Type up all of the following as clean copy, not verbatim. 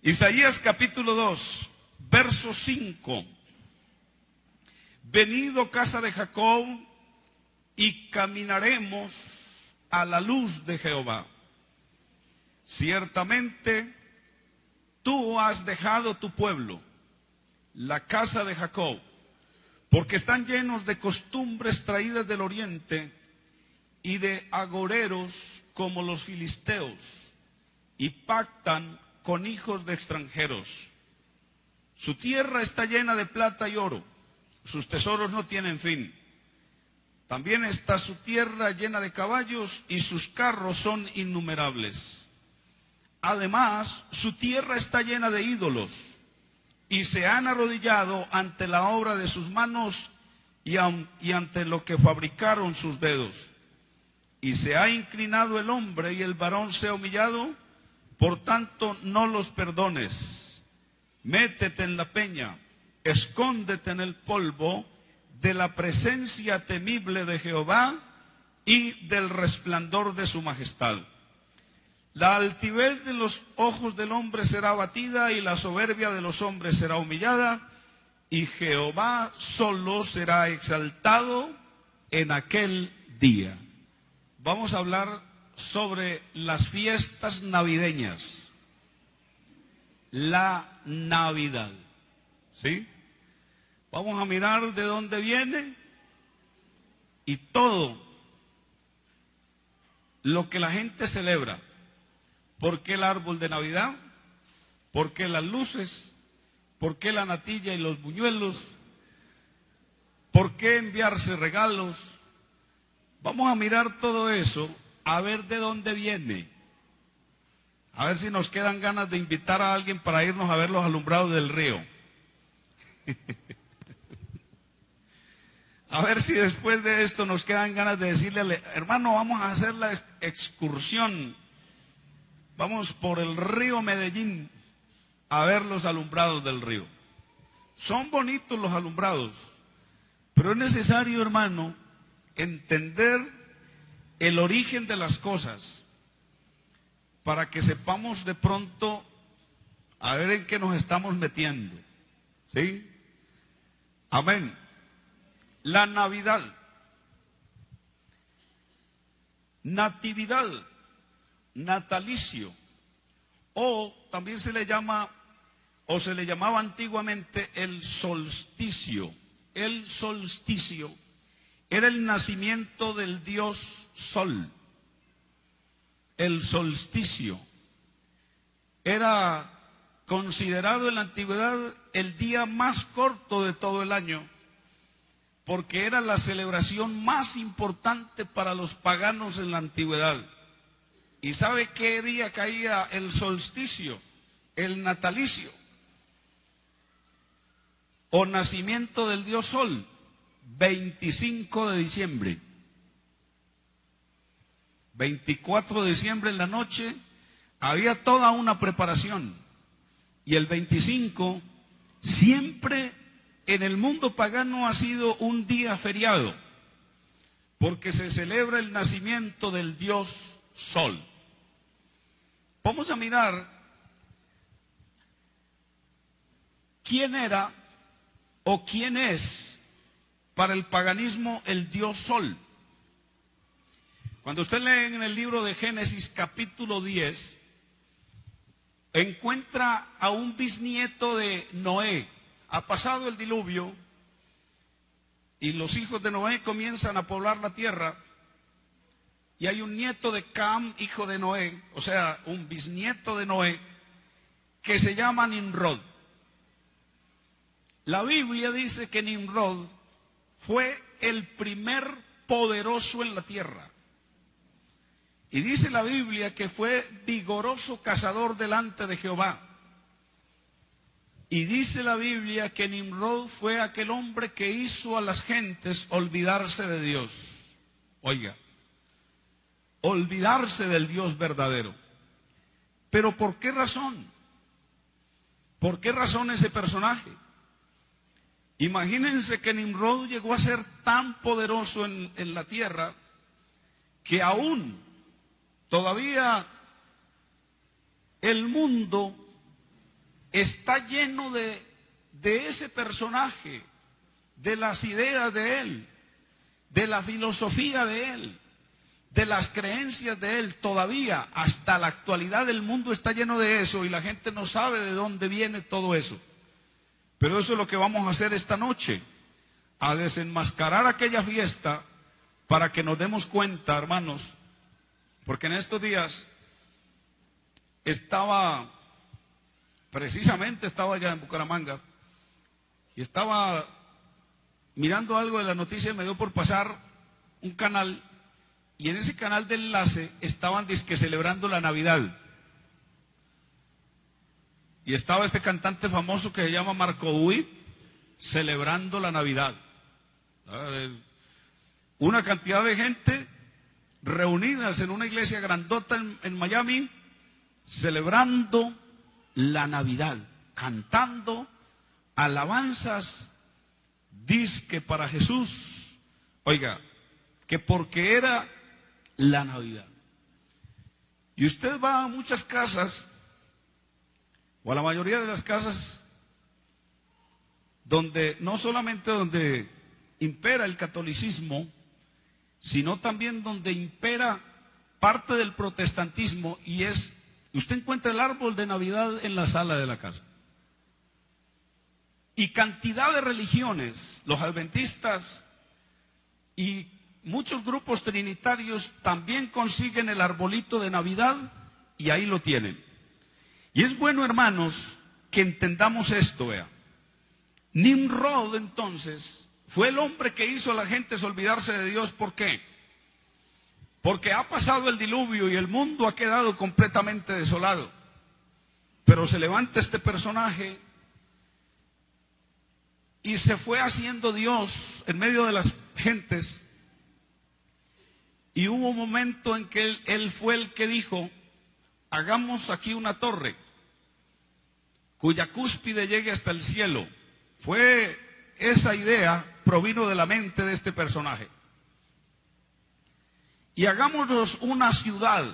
Isaías capítulo 2, verso 5. Venid, oh casa de Jacob, y caminaremos a la luz de Jehová. Ciertamente tú has dejado tu pueblo, la casa de Jacob, porque están llenos de costumbres traídas del oriente y de agoreros como los filisteos, y pactan con hijos de extranjeros. Su tierra está llena de plata y oro, sus tesoros no tienen fin. También está su tierra llena de caballos y sus carros son innumerables. Además, su tierra está llena de ídolos y se han arrodillado ante la obra de sus manos y ante lo que fabricaron sus dedos. Y se ha inclinado el hombre y el varón se ha humillado, por tanto no los perdones. Métete en la peña, escóndete en el polvo de la presencia temible de Jehová y del resplandor de su majestad. La altivez de los ojos del hombre será abatida y la soberbia de los hombres será humillada, y Jehová solo será exaltado en aquel día. Vamos a hablar sobre las fiestas navideñas. La Navidad, ¿sí? Vamos a mirar de dónde viene y todo lo que la gente celebra. ¿Por qué el árbol de Navidad? ¿Por qué las luces? ¿Por qué la natilla y los buñuelos? ¿Por qué enviarse regalos? Vamos a mirar todo eso, a ver de dónde viene. A ver si nos quedan ganas de invitar a alguien para irnos a ver los alumbrados del río. A ver si después de esto nos quedan ganas de decirle, hermano, vamos a hacer la excursión. Vamos por el río Medellín a ver los alumbrados del río. Son bonitos los alumbrados, pero es necesario, hermano, entender el origen de las cosas para que sepamos de pronto a ver en qué nos estamos metiendo. ¿Sí? Amén. La Navidad, natividad, natalicio, o también se le llama, o se le llamaba antiguamente el solsticio. El solsticio era el nacimiento del dios Sol. El solsticio era considerado en la antigüedad el día más corto de todo el año, porque era la celebración más importante para los paganos en la antigüedad. ¿Y sabe qué día caía el solsticio? El natalicio o nacimiento del dios Sol, 25 de diciembre. 24 de diciembre en la noche había toda una preparación, y el 25 siempre en el mundo pagano ha sido un día feriado, porque se celebra el nacimiento del dios Sol. Vamos a mirar quién era o quién es para el paganismo el dios Sol. Cuando usted lee en el libro de Génesis capítulo 10, encuentra a un bisnieto de Noé. Ha pasado el diluvio y los hijos de Noé comienzan a poblar la tierra, y hay un nieto de Cam, hijo de Noé, o sea, un bisnieto de Noé, que se llama Nimrod. La Biblia dice que Nimrod fue el primer poderoso en la tierra. Y dice la Biblia que fue vigoroso cazador delante de Jehová. Y dice la Biblia que Nimrod fue aquel hombre que hizo a las gentes olvidarse de Dios. Oiga, olvidarse del Dios verdadero. ¿Pero por qué razón? ¿Por qué razón ese personaje? Imagínense que Nimrod llegó a ser tan poderoso en la tierra que aún todavía el mundo está lleno de ese personaje, de las ideas de él, de la filosofía de él, de las creencias de él. Todavía, hasta la actualidad, el mundo está lleno de eso y la gente no sabe de dónde viene todo eso. Pero eso es lo que vamos a hacer esta noche, a desenmascarar aquella fiesta para que nos demos cuenta, hermanos, porque en estos días precisamente estaba allá en Bucaramanga y estaba mirando algo de la noticia y me dio por pasar un canal, y en ese canal de enlace estaban dizque celebrando la Navidad. Y estaba este cantante famoso que se llama Marco Witt celebrando la Navidad. Una cantidad de gente reunidas en una iglesia grandota en Miami, celebrando la Navidad, cantando alabanzas, dizque para Jesús. Oiga, que porque era la Navidad. Y usted va a muchas casas, o a la mayoría de las casas, donde no solamente donde impera el catolicismo, sino también donde impera parte del protestantismo, y usted encuentra el árbol de Navidad en la sala de la casa. Y cantidad de religiones, los adventistas y muchos grupos trinitarios también consiguen el arbolito de Navidad y ahí lo tienen. Y es bueno, hermanos, que entendamos esto, vea. Nimrod, entonces, fue el hombre que hizo a la gente olvidarse de Dios. ¿Por qué? Porque ha pasado el diluvio y el mundo ha quedado completamente desolado. Pero se levanta este personaje y se fue haciendo Dios en medio de las gentes. Y hubo un momento en que él fue el que dijo: hagamos aquí una torre cuya cúspide llegue hasta el cielo. Esa idea provino de la mente de este personaje. Y hagámonos una ciudad,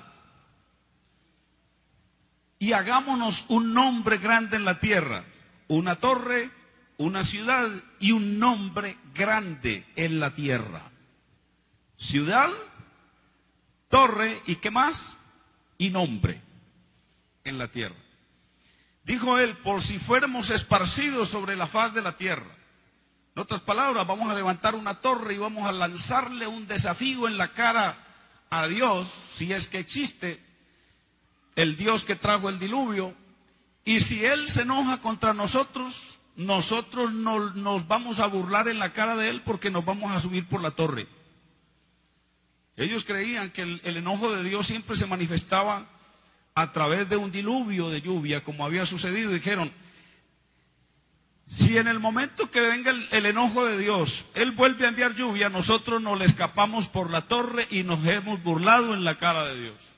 y hagámonos un nombre grande en la tierra. Una torre, una ciudad y un nombre grande en la tierra. Ciudad, torre y ¿qué más? Y nombre en la tierra. Dijo él: por si fuéramos esparcidos sobre la faz de la tierra. En otras palabras, vamos a levantar una torre y vamos a lanzarle un desafío en la cara a Dios, si es que existe el Dios que trajo el diluvio. Y si Él se enoja contra nosotros, nosotros nos vamos a burlar en la cara de Él, porque nos vamos a subir por la torre. Ellos creían que el enojo de Dios siempre se manifestaba a través de un diluvio de lluvia, como había sucedido. Dijeron: si en el momento que venga el enojo de Dios, Él vuelve a enviar lluvia, nosotros nos le escapamos por la torre y nos hemos burlado en la cara de Dios.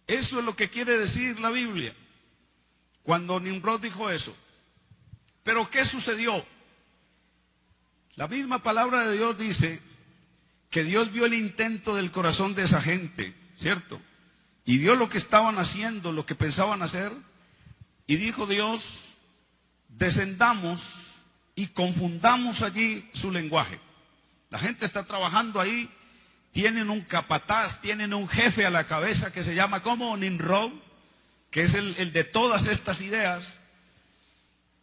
Eso es lo que quiere decir la Biblia cuando Nimrod dijo eso. Pero ¿qué sucedió? La misma palabra de Dios dice que Dios vio el intento del corazón de esa gente, ¿cierto? Y vio lo que estaban haciendo, lo que pensaban hacer, y dijo Dios: descendamos y confundamos allí su lenguaje. La gente está trabajando ahí, tienen un capataz, tienen un jefe a la cabeza que se llama como Nimrod, que es el de todas estas ideas.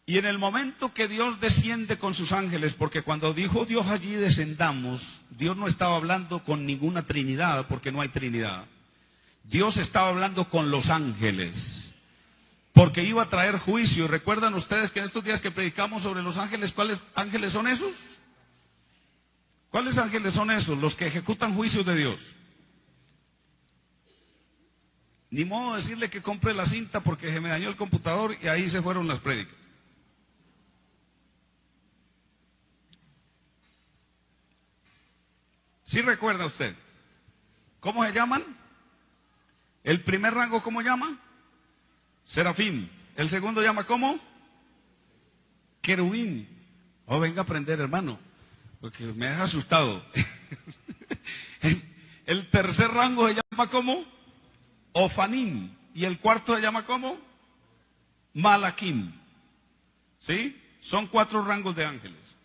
Y en el momento que Dios desciende con sus ángeles, porque cuando dijo Dios allí descendamos, Dios no estaba hablando con ninguna trinidad, porque no hay trinidad. Dios estaba hablando con los ángeles, porque iba a traer juicio. ¿Recuerdan ustedes que en estos días que predicamos sobre los ángeles, cuáles ángeles son esos? ¿Cuáles ángeles son esos? Los que ejecutan juicios de Dios. Ni modo de decirle que compre la cinta porque se me dañó el computador y ahí se fueron las prédicas. ¿Sí recuerda usted? ¿Cómo se llaman? El primer rango, ¿cómo llama? Serafín. El segundo llama ¿cómo? Querubín. Oh, venga a aprender, hermano, porque me deja asustado. El tercer rango se llama ¿cómo? Ofanín. Y el cuarto se llama ¿cómo? Malaquín. ¿Sí? Son 4 rangos de ángeles: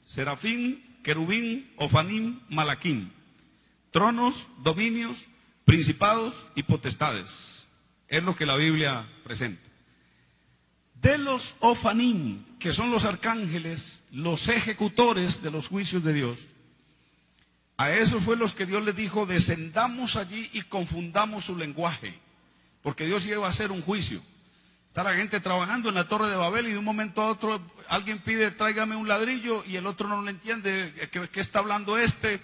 serafín, querubín, ofanín, malaquín. Tronos, dominios, principados y potestades. Es lo que la Biblia presenta. De los ofanín, que son los arcángeles, los ejecutores de los juicios de Dios, a esos fue los que Dios les dijo: descendamos allí y confundamos su lenguaje, porque Dios iba a hacer un juicio. Está la gente trabajando en la Torre de Babel y de un momento a otro alguien pide: tráigame un ladrillo, y el otro no lo entiende, ¿qué está hablando este?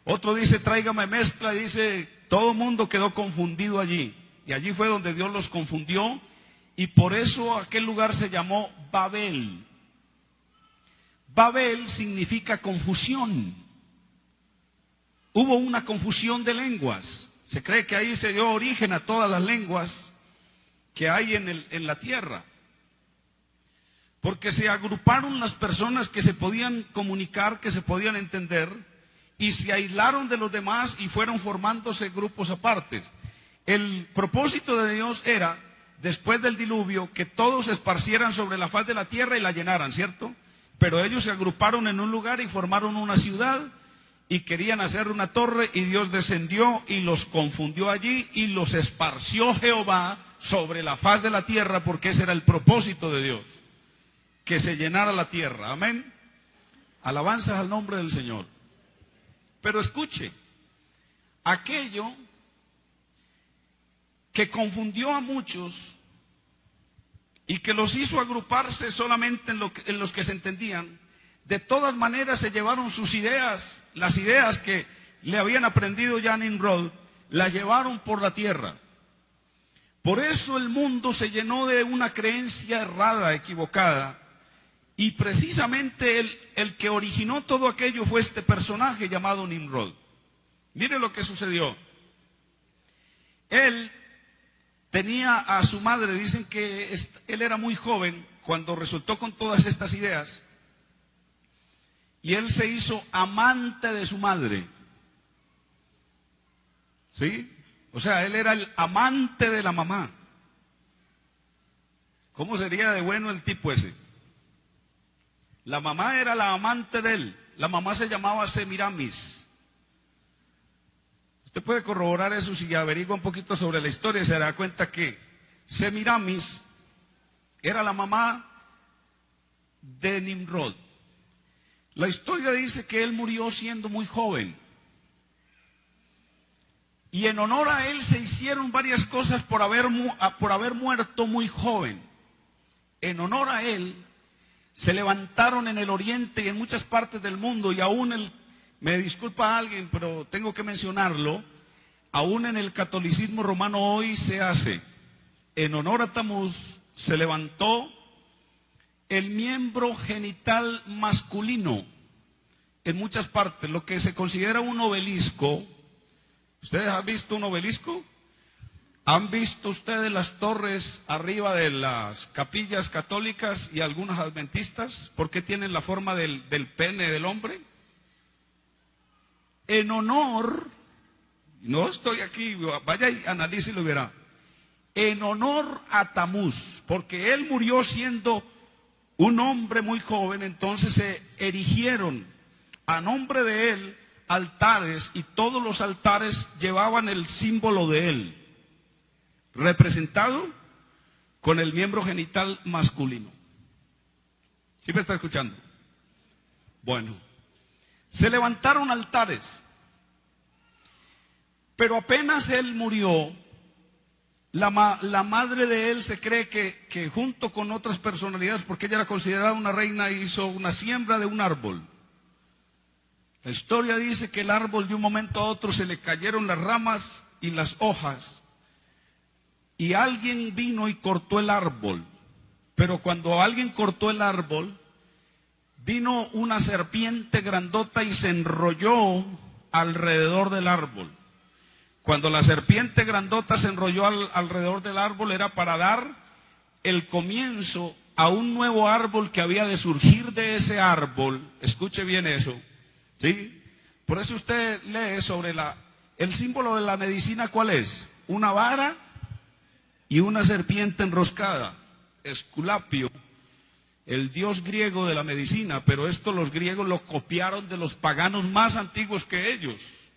Otro dice: tráigame mezcla, y dice, todo el mundo quedó confundido allí. Y allí fue donde Dios los confundió, y por eso aquel lugar se llamó Babel. Babel significa confusión. Hubo una confusión de lenguas. Se cree que ahí se dio origen a todas las lenguas que hay en la tierra. Porque se agruparon las personas que se podían comunicar, que se podían entender, y se aislaron de los demás y fueron formándose grupos apartes. El propósito de Dios era, después del diluvio, que todos se esparcieran sobre la faz de la tierra y la llenaran, ¿cierto? Pero ellos se agruparon en un lugar y formaron una ciudad y querían hacer una torre, y Dios descendió y los confundió allí y los esparció Jehová sobre la faz de la tierra, porque ese era el propósito de Dios, que se llenara la tierra. Amén. Alabanzas al nombre del Señor. Pero escuche, aquello que confundió a muchos y que los hizo agruparse solamente en los que se entendían, de todas maneras se llevaron sus ideas, las ideas que le habían aprendido ya a Nimrod, las llevaron por la tierra. Por eso el mundo se llenó de una creencia errada, equivocada, y precisamente el que originó todo aquello fue este personaje llamado Nimrod. Mire lo que sucedió. Él tenía a su madre, dicen que él era muy joven cuando resultó con todas estas ideas, y él se hizo amante de su madre. ¿Sí? O sea, él era el amante de la mamá. ¿Cómo sería de bueno el tipo ese? La mamá era la amante de él. La mamá se llamaba Semiramis. Usted puede corroborar eso si averigua un poquito sobre la historia y se dará cuenta que Semiramis era la mamá de Nimrod. La historia dice que él murió siendo muy joven. Y en honor a él se hicieron varias cosas por haber muerto muy joven. En honor a él se levantaron en el oriente y en muchas partes del mundo, y aún me disculpa alguien, pero tengo que mencionarlo, aún en el catolicismo romano hoy se hace. En honor a Tamuz se levantó el miembro genital masculino en muchas partes, lo que se considera un obelisco. ¿Ustedes han visto un obelisco? ¿Han visto ustedes las torres arriba de las capillas católicas y algunas adventistas? ¿Por qué tienen la forma del pene del hombre? En honor, no estoy aquí, vaya y analícelo y verá. En honor a Tamuz, porque él murió siendo un hombre muy joven, entonces se erigieron a nombre de él altares, y todos los altares llevaban el símbolo de él, representado con el miembro genital masculino. ¿Sí me está escuchando? Bueno, se levantaron altares, pero apenas él murió, la madre de él se cree que junto con otras personalidades, porque ella era considerada una reina, hizo una siembra de un árbol. La historia dice que el árbol de un momento a otro se le cayeron las ramas y las hojas, y alguien vino y cortó el árbol. Pero cuando alguien cortó el árbol, vino una serpiente grandota y se enrolló alrededor del árbol. Cuando la serpiente grandota se enrolló alrededor del árbol, era para dar el comienzo a un nuevo árbol que había de surgir de ese árbol. Escuche bien eso, ¿sí? Por eso usted lee sobre el símbolo de la medicina, ¿cuál es? Una vara y una serpiente enroscada. Esculapio, el dios griego de la medicina, pero esto los griegos lo copiaron de los paganos más antiguos que ellos.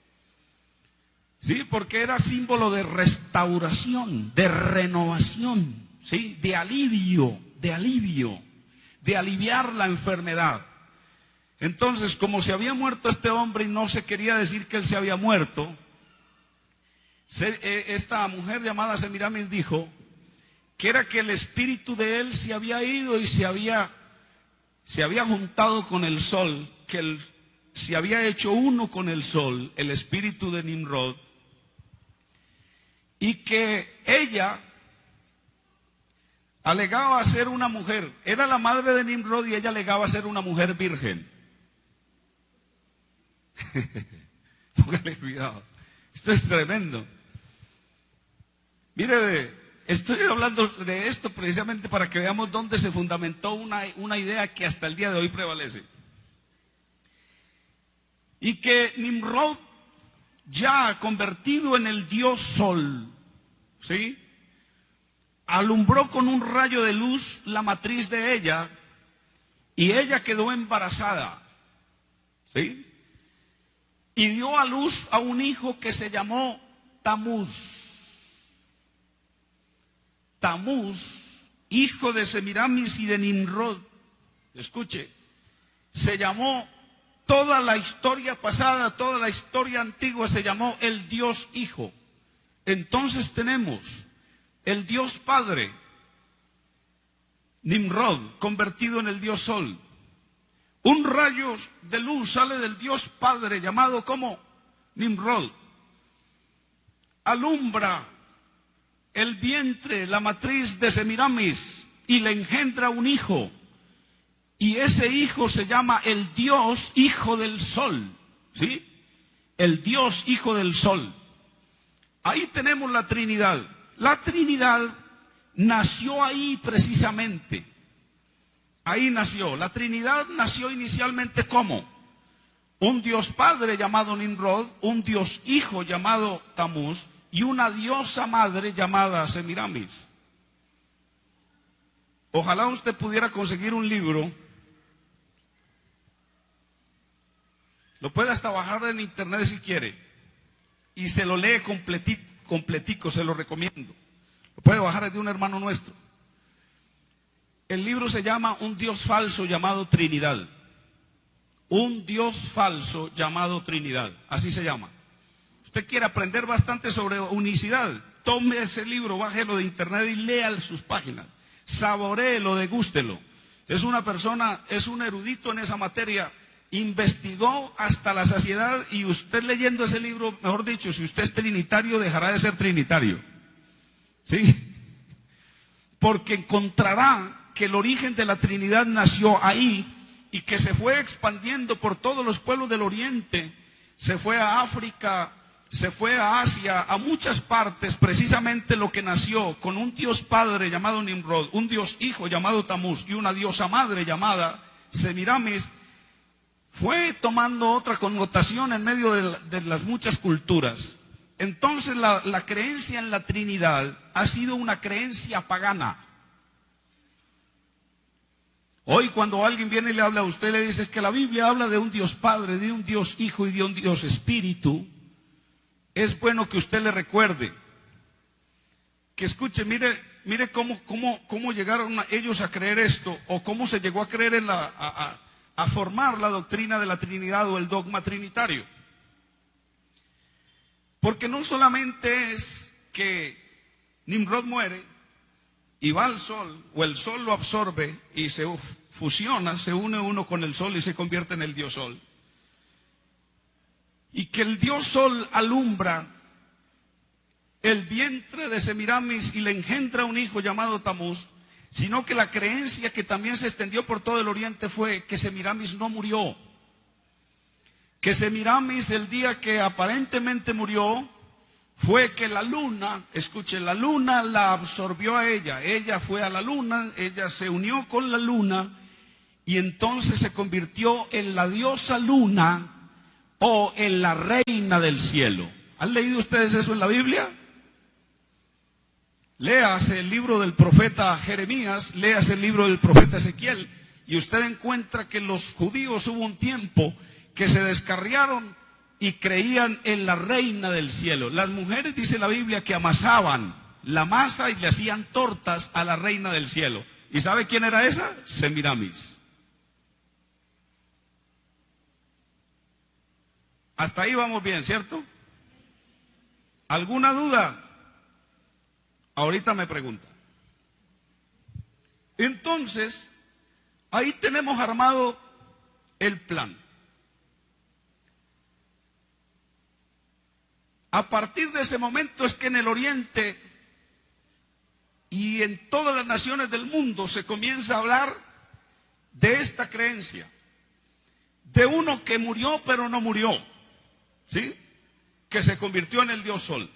Sí, porque era símbolo de restauración, de renovación, sí, de alivio, de aliviar la enfermedad. Entonces, como se había muerto este hombre y no se quería decir que él se había muerto, esta mujer llamada Semiramis dijo que era que el espíritu de él se había ido y se había juntado con el sol, que se había hecho uno con el sol, el espíritu de Nimrod, y que ella alegaba ser una mujer, era la madre de Nimrod y ella alegaba ser una mujer virgen. Póngale cuidado, esto es tremendo. Mire, estoy hablando de esto precisamente para que veamos dónde se fundamentó una idea que hasta el día de hoy prevalece. Y que Nimrod, ya convertido en el dios sol, ¿sí?, alumbró con un rayo de luz la matriz de ella y ella quedó embarazada, ¿sí?, y dio a luz a un hijo que se llamó Tamuz. Tamuz, hijo de Semiramis y de Nimrod. Escuche, se llamó, toda la historia pasada, toda la historia antigua se llamó el Dios Hijo. Entonces tenemos el Dios Padre, Nimrod, convertido en el Dios Sol. Un rayo de luz sale del Dios Padre, llamado como Nimrod. Alumbra el vientre, la matriz de Semiramis, y le engendra un hijo. Y ese hijo se llama el Dios Hijo del Sol, ¿sí? El Dios Hijo del Sol. Ahí tenemos la Trinidad. La Trinidad nació ahí precisamente. Ahí nació. La Trinidad nació inicialmente como un Dios Padre llamado Nimrod, un Dios Hijo llamado Tamuz y una diosa madre llamada Semiramis. Ojalá usted pudiera conseguir un libro, lo puede hasta bajar en internet si quiere, y se lo lee completico, se lo recomiendo. Lo puede bajar de un hermano nuestro. El libro se llama Un Dios falso llamado Trinidad. Un Dios falso llamado Trinidad, así se llama. Usted quiere aprender bastante sobre unicidad, tome ese libro, bájelo de internet y lea sus páginas. Saboréelo, degústelo. Es una persona, es un erudito en esa materia, investigó hasta la saciedad, y usted leyendo ese libro, mejor dicho, si usted es trinitario, dejará de ser trinitario. ¿Sí? Porque encontrará que el origen de la Trinidad nació ahí y que se fue expandiendo por todos los pueblos del Oriente, se fue a África, se fue a Asia, a muchas partes. Precisamente lo que nació con un Dios Padre llamado Nimrod, un Dios Hijo llamado Tamuz y una diosa madre llamada Semiramis, fue tomando otra connotación en medio de las muchas culturas. Entonces la creencia en la Trinidad ha sido una creencia pagana. Hoy cuando alguien viene y le habla a usted, le dice que la Biblia habla de un Dios Padre, de un Dios Hijo y de un Dios Espíritu. Es bueno que usted le recuerde, que escuche, mire cómo llegaron ellos a creer esto, o cómo se llegó a creer a formar la doctrina de la Trinidad o el dogma trinitario. Porque no solamente es que Nimrod muere y va al sol, o el sol lo absorbe y se fusiona, se une uno con el sol y se convierte en el Dios Sol. Y que el Dios Sol alumbra el vientre de Semiramis y le engendra un hijo llamado Tamuz, sino que la creencia que también se extendió por todo el Oriente fue que Semiramis no murió. Que Semiramis, el día que aparentemente murió, fue que la luna, escuche, la luna la absorbió a ella. Ella fue a la luna, ella se unió con la luna y entonces se convirtió en la diosa luna o en la reina del cielo. ¿Han leído ustedes eso en la Biblia? Léase el libro del profeta Jeremías, léase el libro del profeta Ezequiel, y usted encuentra que los judíos hubo un tiempo que se descarriaron y creían en la reina del cielo. Las mujeres, dice la Biblia, que amasaban la masa y le hacían tortas a la reina del cielo. ¿Y sabe quién era esa? Semiramis. Hasta ahí vamos bien, ¿cierto? ¿Alguna duda? Ahorita me pregunta. Entonces, ahí tenemos armado el plan. A partir de ese momento es que en el Oriente y en todas las naciones del mundo se comienza a hablar de esta creencia, de uno que murió pero no murió, ¿sí? Que se convirtió en el Dios Sol,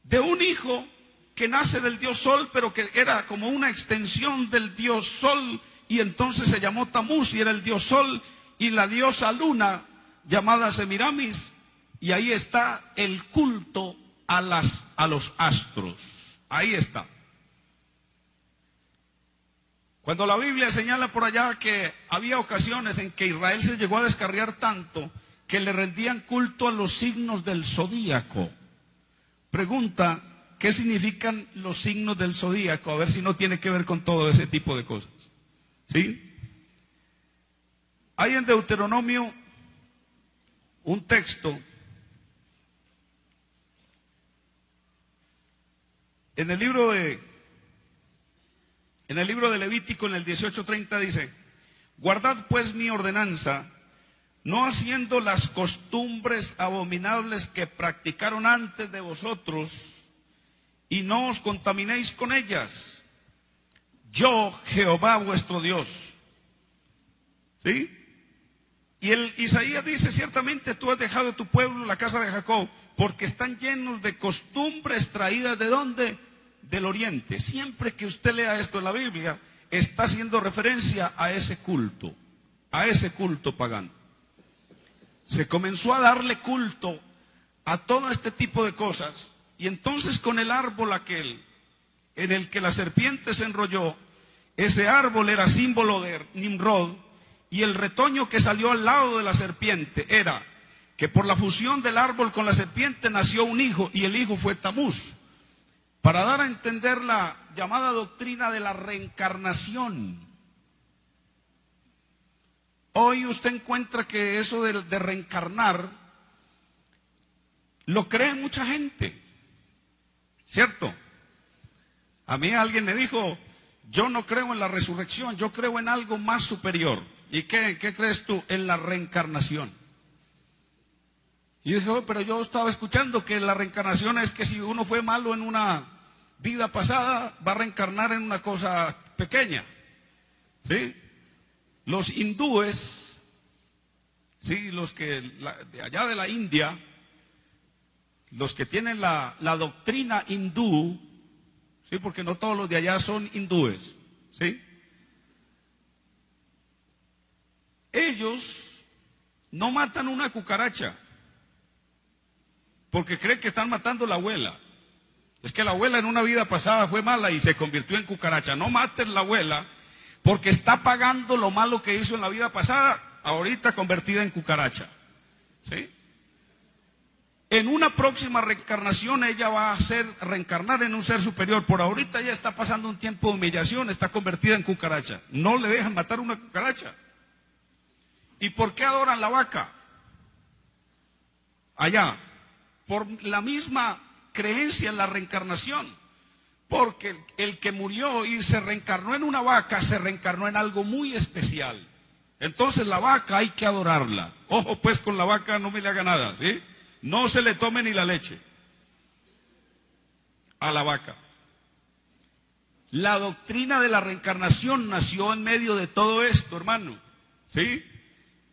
de un hijo que nace del Dios Sol pero que era como una extensión del Dios Sol, y entonces se llamó Tamuz y era el Dios Sol, y la diosa Luna llamada Semiramis, y ahí está el culto a los astros. Ahí está. Cuando la Biblia señala por allá que había ocasiones en que Israel se llegó a descarriar tanto que le rendían culto a los signos del zodíaco. Pregunta, ¿qué significan los signos del zodíaco? A ver si no tiene que ver con todo ese tipo de cosas. ¿Sí? Hay en Deuteronomio un texto, en el libro de Levítico, en el 18:30 dice: guardad pues mi ordenanza, no haciendo las costumbres abominables que practicaron antes de vosotros, y no os contaminéis con ellas. Yo, Jehová vuestro Dios. ¿Sí? Y el Isaías dice: ciertamente tú has dejado tu pueblo, la casa de Jacob, porque están llenos de costumbres traídas ¿de dónde? Del Oriente. Siempre que usted lea esto en la Biblia, está haciendo referencia a ese culto pagano. Se comenzó a darle culto a todo este tipo de cosas, y entonces con el árbol aquel en el que la serpiente se enrolló, ese árbol era símbolo de Nimrod, y el retoño que salió al lado de la serpiente era que por la fusión del árbol con la serpiente nació un hijo, y el hijo fue Tamuz, para dar a entender la llamada doctrina de la reencarnación. Hoy usted encuentra que eso de reencarnar lo cree mucha gente, ¿cierto? A mí alguien me dijo: yo no creo en la resurrección, yo creo en algo más superior. ¿Y qué crees tú? En la reencarnación. Y yo dije: oh, pero yo estaba escuchando que la reencarnación es que si uno fue malo en una vida pasada, va a reencarnar en una cosa pequeña, ¿sí? Los hindúes, ¿sí? Los que de allá de la India, los que tienen la doctrina hindú, ¿sí? Porque no todos los de allá son hindúes, ¿sí? Ellos no matan una cucaracha porque creen que están matando a la abuela. Es que la abuela en una vida pasada fue mala y se convirtió en cucaracha. No mates la abuela porque está pagando lo malo que hizo en la vida pasada, ahorita convertida en cucaracha, ¿sí? En una próxima reencarnación ella va a reencarnar en un ser superior. Por ahorita ella está pasando un tiempo de humillación, está convertida en cucaracha. No le dejan matar una cucaracha. ¿Y por qué adoran la vaca? Allá, por la misma creencia en la reencarnación. Porque el que murió y se reencarnó en una vaca, se reencarnó en algo muy especial. Entonces la vaca hay que adorarla. Ojo pues con la vaca, no me le haga nada, ¿sí? No se le tome ni la leche a la vaca. La doctrina de la reencarnación nació en medio de todo esto, hermano, ¿sí?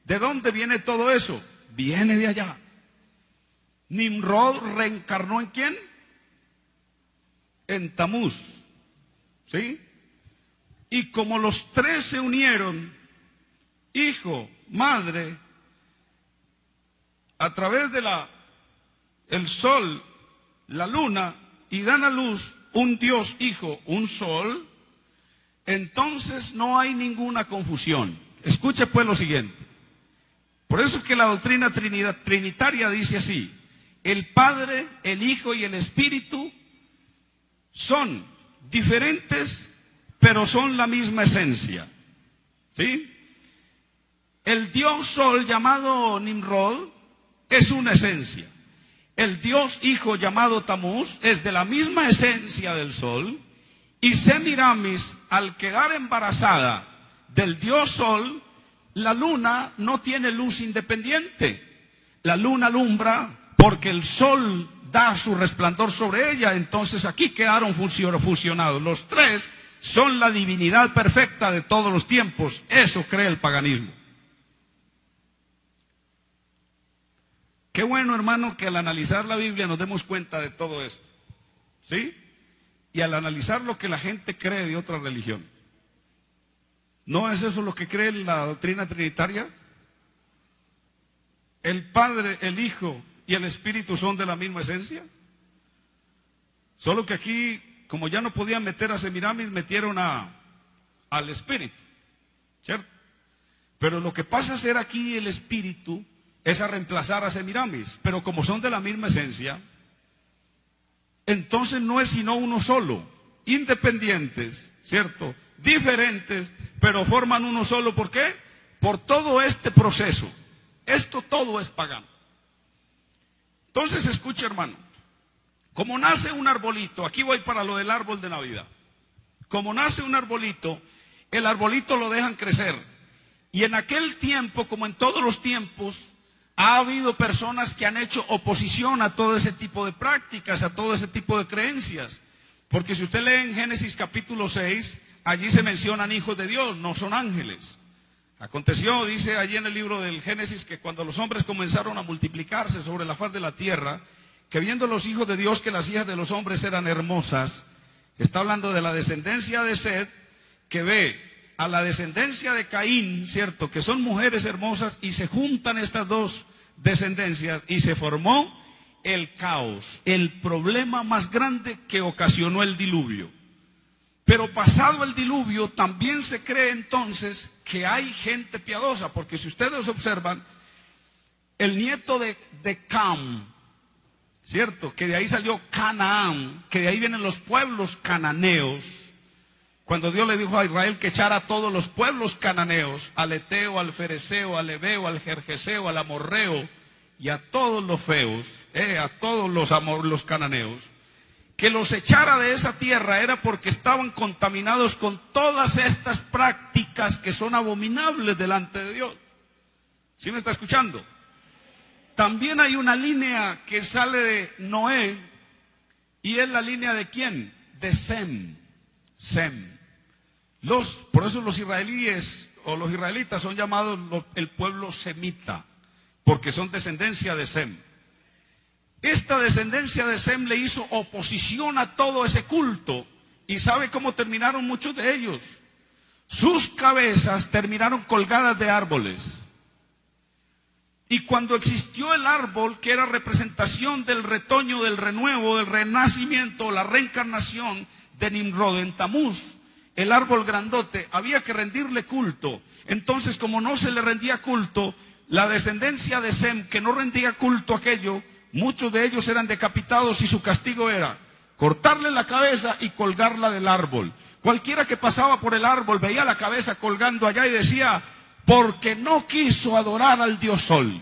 ¿De dónde viene todo eso? Viene de allá. Nimrod reencarnó ¿en quién? En Tamuz, ¿sí? Y como los tres se unieron, hijo, madre, a través de el sol, la luna y dan a luz un Dios Hijo, un Sol, entonces no hay ninguna confusión. Escuche pues lo siguiente. Por eso es que la doctrina trinitaria dice así: el Padre, el Hijo y el Espíritu son diferentes, pero son la misma esencia. ¿Sí? El Dios Sol llamado Nimrod es una esencia. El Dios Hijo llamado Tamuz es de la misma esencia del Sol. Y Semiramis, al quedar embarazada del Dios Sol, la luna no tiene luz independiente. La luna alumbra porque el Sol da su resplandor sobre ella. Entonces aquí quedaron fusionados. Los tres son la divinidad perfecta de todos los tiempos. Eso cree el paganismo. Qué bueno, hermano, que al analizar la Biblia nos demos cuenta de todo esto. ¿Sí? Y al analizar lo que la gente cree de otra religión. ¿No es eso lo que cree la doctrina trinitaria? ¿El Padre, el Hijo y el Espíritu son de la misma esencia? Solo que aquí, como ya no podían meter a Semiramis, metieron al Espíritu, ¿cierto? Pero lo que pasa a ser aquí el Espíritu es a reemplazar a Semiramis. Pero como son de la misma esencia, entonces no es sino uno solo, independientes, ¿cierto? Diferentes, pero forman uno solo. ¿Por qué? Por todo este proceso. Esto todo es pagano. Entonces escucha, hermano, como nace un arbolito, aquí voy para lo del árbol de Navidad. Como nace un arbolito, el arbolito lo dejan crecer. Y en aquel tiempo, como en todos los tiempos, ha habido personas que han hecho oposición a todo ese tipo de prácticas, a todo ese tipo de creencias. Porque si usted lee en Génesis capítulo 6, allí se mencionan hijos de Dios, no son ángeles. Aconteció, dice allí en el libro del Génesis, que cuando los hombres comenzaron a multiplicarse sobre la faz de la tierra, que viendo los hijos de Dios que las hijas de los hombres eran hermosas, está hablando de la descendencia de Set, que ve a la descendencia de Caín, ¿cierto? Que son mujeres hermosas, y se juntan estas dos descendencias y se formó el caos, el problema más grande que ocasionó el diluvio. Pero pasado el diluvio también se cree entonces que hay gente piadosa, porque si ustedes observan, el nieto de Cam, ¿cierto? Que de ahí salió Canaán, que de ahí vienen los pueblos cananeos. Cuando Dios le dijo a Israel que echara a todos los pueblos cananeos, al Eteo, al Fereceo, al Ebeo, al Gergeseo, al Amorreo y a todos los feos, a todos los cananeos, que los echara de esa tierra, era porque estaban contaminados con todas estas prácticas que son abominables delante de Dios. ¿Sí me está escuchando? También hay una línea que sale de Noé, y es la línea de ¿quién? De Sem. Por eso los israelíes o los israelitas son llamados el pueblo semita, porque son descendencia de Sem. Esta descendencia de Sem le hizo oposición a todo ese culto. ¿Y sabe cómo terminaron muchos de ellos? Sus cabezas terminaron colgadas de árboles. Y cuando existió el árbol, que era representación del retoño, del renuevo, del renacimiento, la reencarnación de Nimrod en Tamuz, el árbol grandote, había que rendirle culto. Entonces, como no se le rendía culto, la descendencia de Sem, que no rendía culto a aquello, muchos de ellos eran decapitados, y su castigo era cortarle la cabeza y colgarla del árbol. Cualquiera que pasaba por el árbol veía la cabeza colgando allá y decía: porque no quiso adorar al Dios Sol.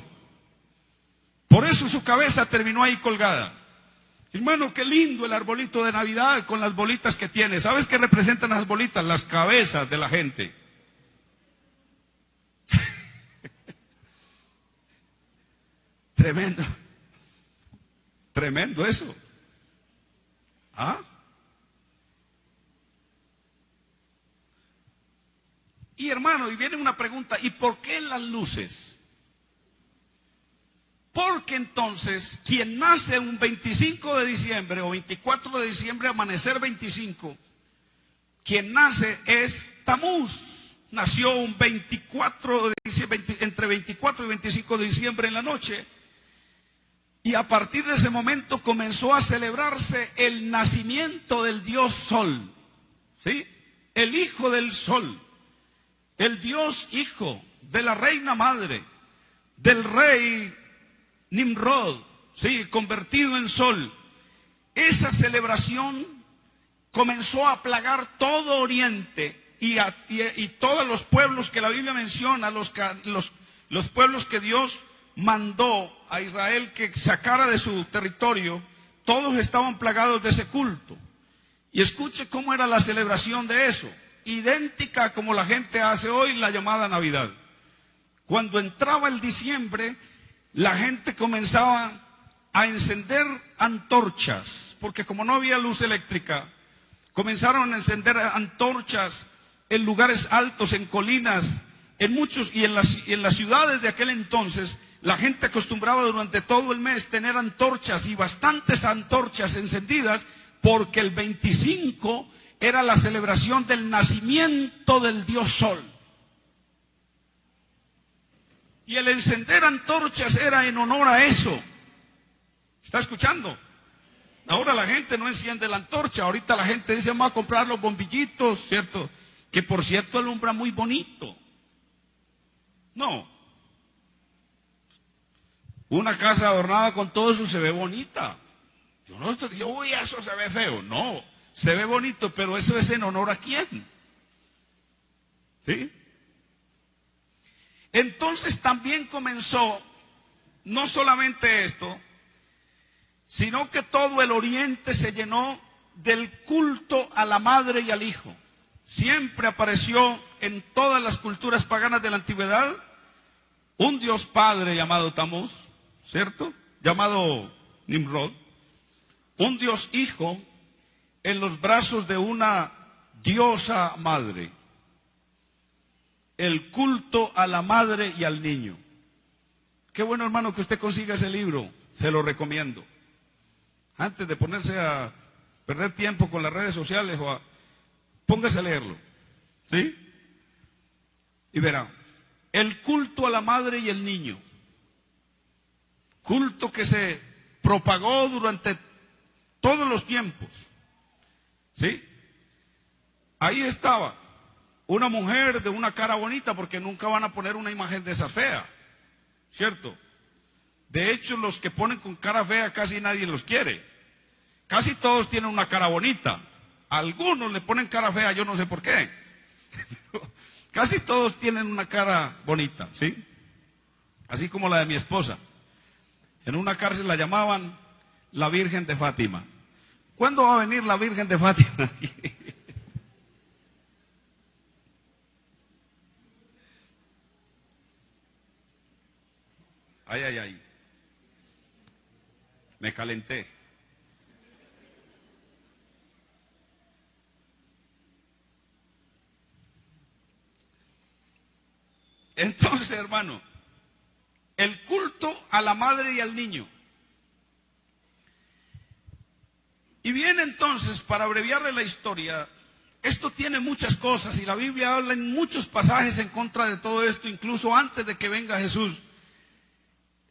Por eso su cabeza terminó ahí colgada. Hermano, qué lindo el arbolito de Navidad con las bolitas que tiene. ¿Sabes qué representan las bolitas? Las cabezas de la gente. Tremendo. Tremendo eso. ¿Ah? Y hermano, y viene una pregunta: ¿y por qué las luces? Porque entonces, quien nace un 25 de diciembre o 24 de diciembre, amanecer 25, quien nace es Tamuz. Nació un 24 de diciembre, entre 24 y 25 de diciembre en la noche. Y a partir de ese momento comenzó a celebrarse el nacimiento del Dios Sol, ¿sí? El Hijo del Sol, el Dios Hijo de la Reina Madre, del rey Nimrod, ¿sí? Convertido en sol. Esa celebración comenzó a plagar todo Oriente y todos los pueblos que la Biblia menciona, los pueblos que Dios mandó a Israel que sacara de su territorio, todos estaban plagados de ese culto. Y escuche cómo era la celebración de eso, idéntica como la gente hace hoy la llamada Navidad. Cuando entraba el diciembre, la gente comenzaba a encender antorchas, porque como no había luz eléctrica, comenzaron a encender antorchas en lugares altos, en colinas, en muchos y en las ciudades de aquel entonces. La gente acostumbraba durante todo el mes tener antorchas y bastantes antorchas encendidas, porque el 25 era la celebración del nacimiento del Dios Sol. Y el encender antorchas era en honor a eso. ¿Está escuchando? Ahora la gente no enciende la antorcha, ahorita la gente dice vamos a comprar los bombillitos, ¿cierto? Que por cierto alumbra muy bonito. No. Una casa adornada con todo eso se ve bonita. Yo no estoy diciendo, uy, eso se ve feo. No, se ve bonito, pero eso es en honor a quién. ¿Sí? Entonces también comenzó, no solamente esto, sino que todo el Oriente se llenó del culto a la madre y al hijo. Siempre apareció en todas las culturas paganas de la antigüedad un Dios Padre llamado Tamuz, ¿cierto? Llamado Nimrod. Un Dios Hijo en los brazos de una diosa madre. El culto a la madre y al niño. Qué bueno, hermano, que usted consiga ese libro, se lo recomiendo. Antes de ponerse a perder tiempo con las redes sociales póngase a leerlo, ¿sí? Y verá, el culto a la madre y el niño, culto que se propagó durante todos los tiempos, ¿sí? Ahí estaba una mujer de una cara bonita, porque nunca van a poner una imagen de esa fea, ¿cierto? De hecho, los que ponen con cara fea casi nadie los quiere. Casi todos tienen una cara bonita. Algunos le ponen cara fea, yo no sé por qué. Casi todos tienen una cara bonita, ¿sí? Así como la de mi esposa. En una cárcel la llamaban la Virgen de Fátima. ¿Cuándo va a venir la Virgen de Fátima? Ay, ay, ay. Me calenté. Entonces, hermano, el culto a la madre y al niño. Y bien, entonces, para abreviarle la historia, esto tiene muchas cosas y la Biblia habla en muchos pasajes en contra de todo esto, incluso antes de que venga Jesús.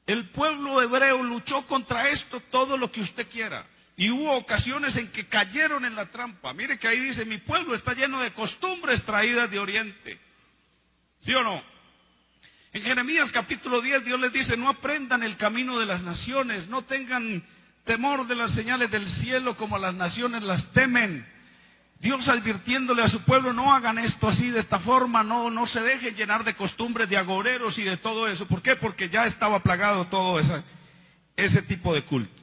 El pueblo hebreo luchó contra esto todo lo que usted quiera. Y hubo ocasiones en que cayeron en la trampa. Mire que ahí dice, mi pueblo está lleno de costumbres traídas de Oriente. ¿Sí o no? En Jeremías capítulo 10 Dios les dice, no aprendan el camino de las naciones, no tengan temor de las señales del cielo como las naciones las temen. Dios advirtiéndole a su pueblo, no hagan esto así, de esta forma, no se dejen llenar de costumbres de agoreros y de todo eso. ¿Por qué? Porque ya estaba plagado todo ese tipo de culto.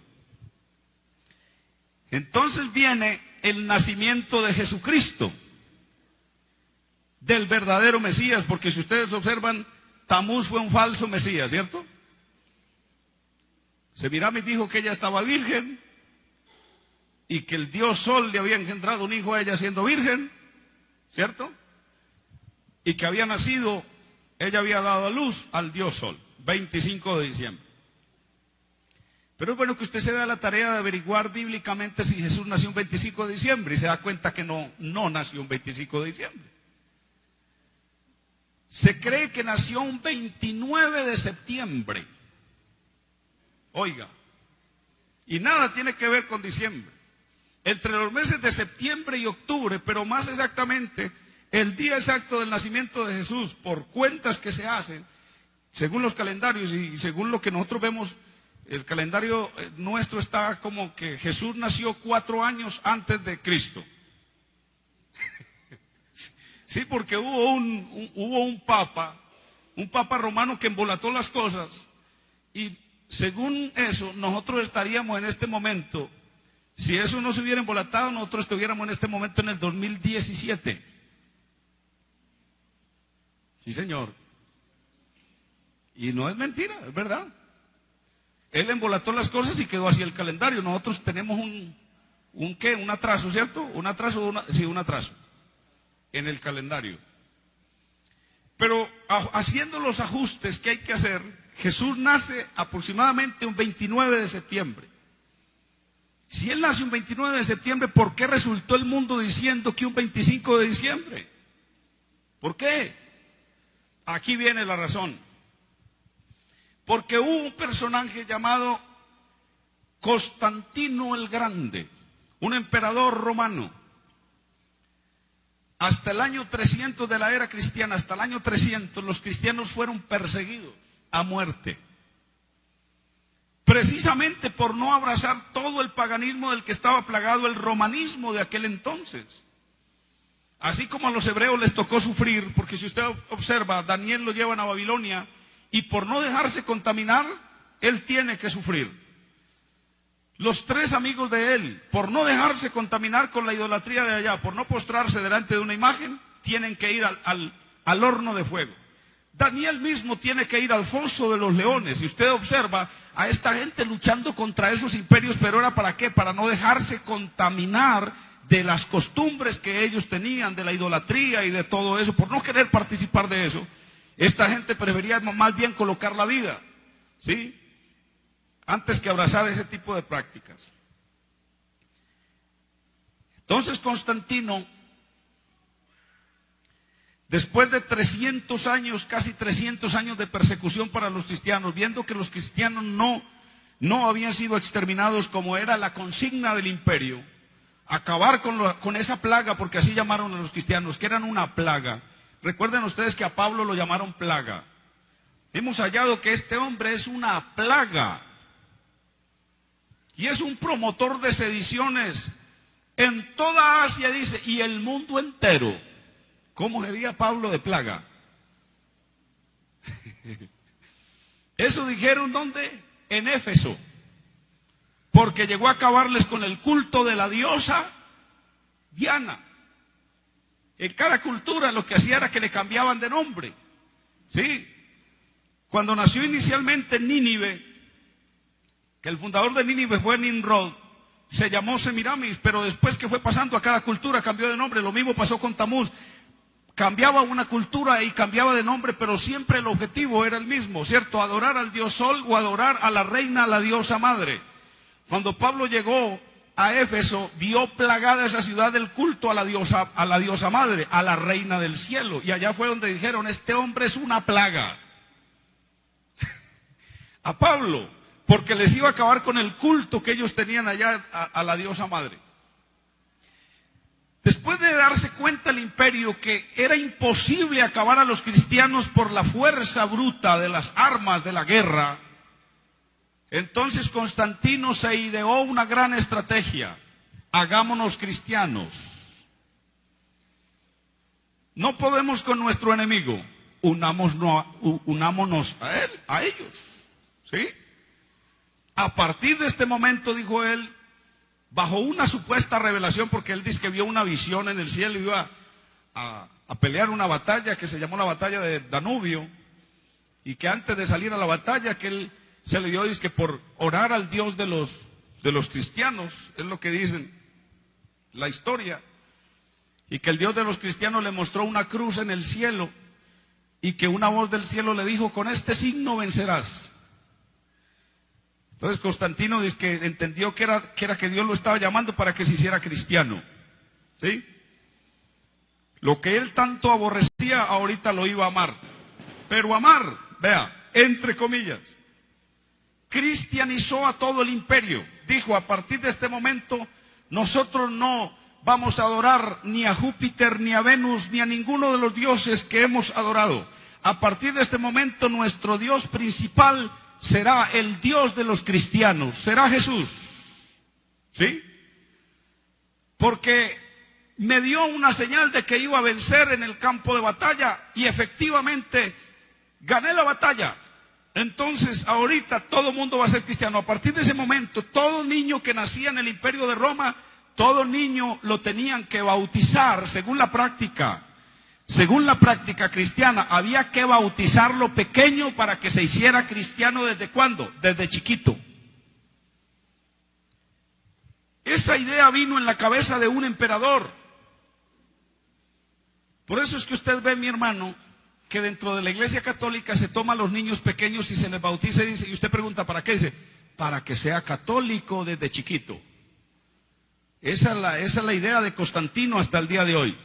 Entonces viene el nacimiento de Jesucristo, del verdadero Mesías, porque si ustedes observan, Tamuz fue un falso Mesías, ¿cierto? Semiramis dijo que ella estaba virgen y que el Dios Sol le había engendrado un hijo a ella siendo virgen, ¿cierto? Y que había nacido, ella había dado a luz al Dios Sol, 25 de diciembre. Pero es bueno que usted se dé la tarea de averiguar bíblicamente si Jesús nació un 25 de diciembre y se da cuenta que no nació un 25 de diciembre. Se cree que nació un 29 de septiembre. Oiga, Y nada tiene que ver con diciembre. Entre los meses de septiembre y octubre, pero más exactamente el día exacto del nacimiento de Jesús, por cuentas que se hacen, según los calendarios y según lo que nosotros vemos, el calendario nuestro está como que Jesús nació 4 años antes de Cristo. Sí, porque hubo un papa romano que embolató las cosas, y según eso, nosotros estaríamos en este momento, si eso no se hubiera embolatado, nosotros estuviéramos en este momento en el 2017. Sí, señor. Y no es mentira, es verdad. Él embolató las cosas y quedó así el calendario. Nosotros tenemos un atraso, ¿cierto? Un atraso en el calendario. Pero haciendo los ajustes que hay que hacer, Jesús nace aproximadamente un 29 de septiembre. Si Él nace un 29 de septiembre, ¿por qué resultó el mundo diciendo que un 25 de diciembre? ¿Por qué? Aquí viene la razón. Porque hubo un personaje llamado Constantino el Grande, un emperador romano. Hasta el año 300 de la era cristiana, hasta el año 300, los cristianos fueron perseguidos a muerte. Precisamente por no abrazar todo el paganismo del que estaba plagado el romanismo de aquel entonces. Así como a los hebreos les tocó sufrir, porque si usted observa, Daniel lo llevan a Babilonia, y por no dejarse contaminar, él tiene que sufrir. Los 3 amigos de él, por no dejarse contaminar con la idolatría de allá, por no postrarse delante de una imagen, tienen que ir al horno de fuego. Daniel mismo tiene que ir al foso de los leones. Y usted observa a esta gente luchando contra esos imperios, pero ¿era para qué? Para no dejarse contaminar de las costumbres que ellos tenían, de la idolatría y de todo eso, por no querer participar de eso. Esta gente prefería más bien colocar la vida, ¿sí?, antes que abrazar ese tipo de prácticas. Entonces Constantino, después de 300 años, casi 300 años de persecución para los cristianos, viendo que los cristianos no habían sido exterminados como era la consigna del imperio, acabar con esa plaga, porque así llamaron a los cristianos, que eran una plaga. Recuerden ustedes que a Pablo lo llamaron plaga. Hemos hallado que este hombre es una plaga y es un promotor de sediciones en toda Asia, dice, y el mundo entero. ¿Cómo sería Pablo de plaga? Eso dijeron, ¿dónde? En Éfeso, porque llegó a acabarles con el culto de la diosa Diana. En cada cultura lo que hacía era que le cambiaban de nombre, ¿sí? Cuando nació inicialmente Nínive, que el fundador de Nínive fue Nimrod, se llamó Semiramis, pero después que fue pasando a cada cultura cambió de nombre. Lo mismo pasó con Tamuz. Cambiaba una cultura y cambiaba de nombre, pero siempre el objetivo era el mismo, ¿cierto? Adorar al dios Sol o adorar a la reina, a la diosa madre. Cuando Pablo llegó a Éfeso, vio plagada esa ciudad del culto a la diosa madre, a la reina del cielo. Y allá fue donde dijeron, este hombre es una plaga. A Pablo, porque les iba a acabar con el culto que ellos tenían allá a la diosa madre. Después de darse cuenta el imperio que era imposible acabar a los cristianos por la fuerza bruta de las armas de la guerra, entonces Constantino se ideó una gran estrategia. Hagámonos cristianos. No podemos con nuestro enemigo, unámonos a él, a ellos, ¿sí? A partir de este momento, dijo él, bajo una supuesta revelación, porque él dice que vio una visión en el cielo, iba a pelear una batalla que se llamó la batalla de Danubio, y que antes de salir a la batalla, que él se le dio, dice que por orar al Dios de los cristianos, es lo que dicen la historia, y que el Dios de los cristianos le mostró una cruz en el cielo, y que una voz del cielo le dijo, con este signo vencerás. Entonces Constantino dice que entendió que era que Dios lo estaba llamando para que se hiciera cristiano, ¿sí? Lo que él tanto aborrecía, ahorita lo iba a amar. Pero amar, vea, entre comillas. cristianizó a todo el imperio. Dijo, a partir de este momento, nosotros no vamos a adorar ni a Júpiter, ni a Venus, ni a ninguno de los dioses que hemos adorado. A partir de este momento, nuestro Dios principal será el Dios de los cristianos, será Jesús. ¿Sí? Porque me dio una señal de que iba a vencer en el campo de batalla y efectivamente gané la batalla. Entonces ahorita todo mundo va a ser cristiano. A partir de ese momento, todo niño que nacía en el imperio de Roma, todo niño lo tenían que bautizar según la práctica. Según la práctica cristiana, había que bautizarlo pequeño para que se hiciera cristiano. ¿Desde cuándo? Desde chiquito. Esa idea vino en la cabeza de un emperador. Por eso es que usted ve, mi hermano, que dentro de la Iglesia Católica se toma a los niños pequeños y se les bautiza y dice, y usted pregunta, ¿para qué? Dice, para que sea católico desde chiquito. Esa es la idea de Constantino hasta el día de hoy.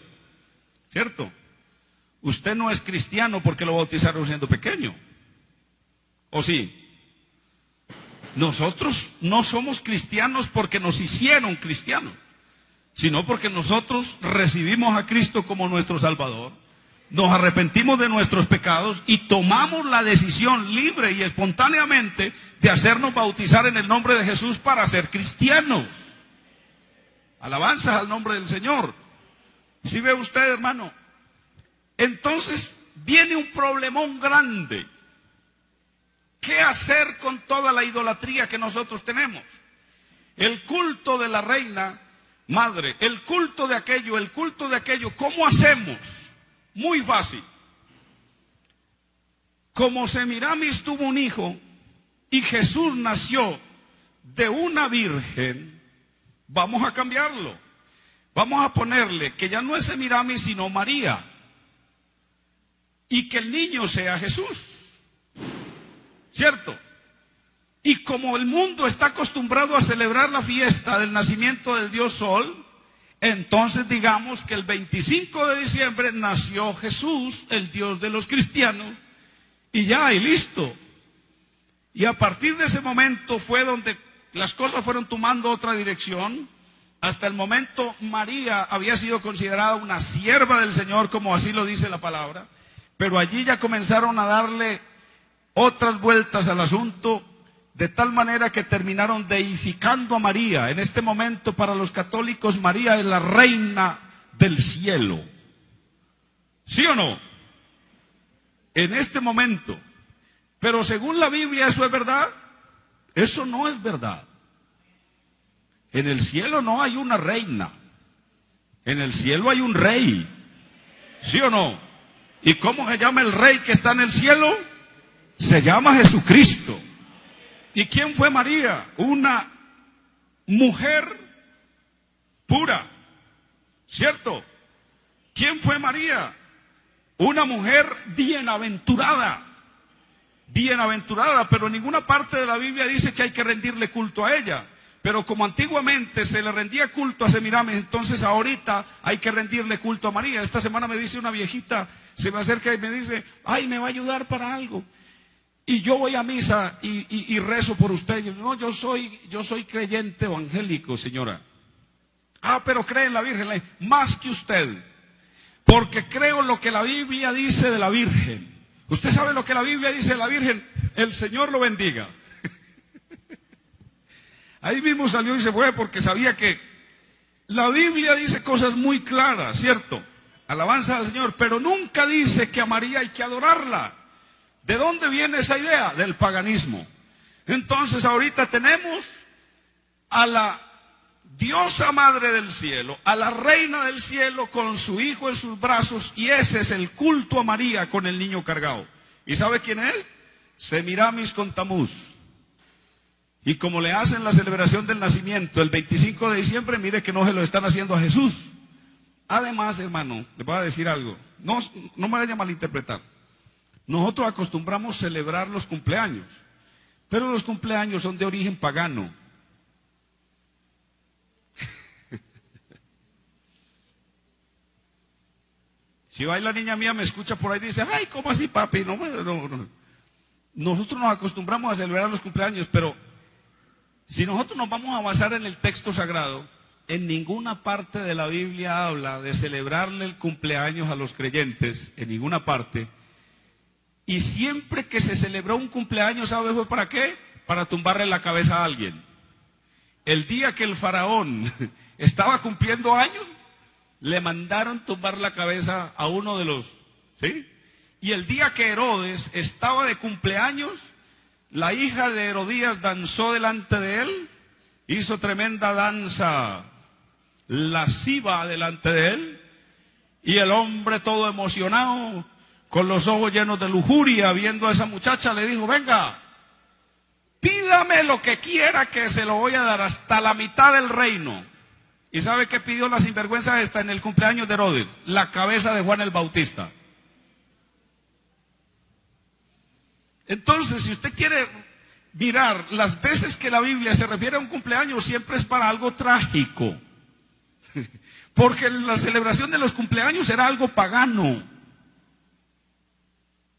¿Cierto? Usted no es cristiano porque lo bautizaron siendo pequeño. ¿O sí? Nosotros no somos cristianos porque nos hicieron cristianos, sino porque nosotros recibimos a Cristo como nuestro Salvador, nos arrepentimos de nuestros pecados y tomamos la decisión libre y espontáneamente de hacernos bautizar en el nombre de Jesús para ser cristianos. Alabanzas al nombre del Señor. ¿Sí ve usted, hermano? Entonces viene un problemón grande. ¿Qué hacer con toda la idolatría que nosotros tenemos? El culto de la reina madre, el culto de aquello, ¿cómo hacemos? Muy fácil. Como Semiramis tuvo un hijo y Jesús nació de una virgen, vamos a cambiarlo. Vamos a ponerle que ya no es Semiramis sino María. Y que el niño sea Jesús. ¿Cierto? Y como el mundo está acostumbrado a celebrar la fiesta del nacimiento del Dios Sol, entonces digamos que el 25 de diciembre nació Jesús, el Dios de los cristianos, y ya, y listo. Y a partir de ese momento fue donde las cosas fueron tomando otra dirección. Hasta el momento María había sido considerada una sierva del Señor, como así lo dice la palabra, pero allí ya comenzaron a darle otras vueltas al asunto, de tal manera que terminaron deificando a María. En este momento, para los católicos, María es la reina del cielo. ¿Sí o no? En este momento. Pero según la Biblia, ¿eso es verdad? Eso no es verdad. En el cielo no hay una reina. En el cielo hay un rey. ¿Sí o no? ¿Y cómo se llama el rey que está en el cielo? Se llama Jesucristo. ¿Y quién fue María? Una mujer pura, ¿cierto? ¿Quién fue María? Una mujer bienaventurada. Bienaventurada, pero en ninguna parte de la Biblia dice que hay que rendirle culto a ella. Pero como antiguamente se le rendía culto a Semiramis, entonces ahorita hay que rendirle culto a María. Esta semana me dice una viejita, se me acerca y me dice, ay, me va a ayudar para algo. Y yo voy a misa y rezo por usted. No, yo soy creyente evangélico, señora. Ah, pero cree en la Virgen. Más que usted. Porque creo lo que la Biblia dice de la Virgen. ¿Usted sabe lo que la Biblia dice de la Virgen? El Señor lo bendiga. Ahí mismo salió y se fue porque sabía que la Biblia dice cosas muy claras, ¿cierto? Alabanza al Señor, pero nunca dice que a María hay que adorarla. ¿De dónde viene esa idea? Del paganismo. Entonces ahorita tenemos a la diosa madre del cielo, a la reina del cielo con su hijo en sus brazos, y ese es el culto a María con el niño cargado. ¿Y sabe quién es? Semiramis con Tamuz. Y como le hacen la celebración del nacimiento el 25 de diciembre, mire que no se lo están haciendo a Jesús. Además, hermano, le voy a decir algo, no me vaya a malinterpretar. Nosotros acostumbramos celebrar los cumpleaños, pero los cumpleaños son de origen pagano. Si va y la niña mía me escucha por ahí y dice, ay, ¿cómo así, papi? No. nosotros nos acostumbramos a celebrar los cumpleaños, pero si nosotros nos vamos a basar en el texto sagrado, en ninguna parte de la Biblia habla de celebrarle el cumpleaños a los creyentes, en ninguna parte. Y siempre que se celebró un cumpleaños, ¿sabe fue para qué? Para tumbarle la cabeza a alguien. El día que el faraón estaba cumpliendo años, le mandaron tumbar la cabeza a uno de los, ¿sí? Y el día que Herodes estaba de cumpleaños, la hija de Herodías danzó delante de él, hizo tremenda danza lasciva delante de él, y el hombre todo emocionado, con los ojos llenos de lujuria, viendo a esa muchacha, le dijo: venga, pídame lo que quiera que se lo voy a dar, hasta la mitad del reino. ¿Y sabe qué pidió la sinvergüenza esta en el cumpleaños de Herodes? La cabeza de Juan el Bautista. Entonces, si usted quiere mirar las veces que la Biblia se refiere a un cumpleaños, siempre es para algo trágico. Porque la celebración de los cumpleaños era algo pagano.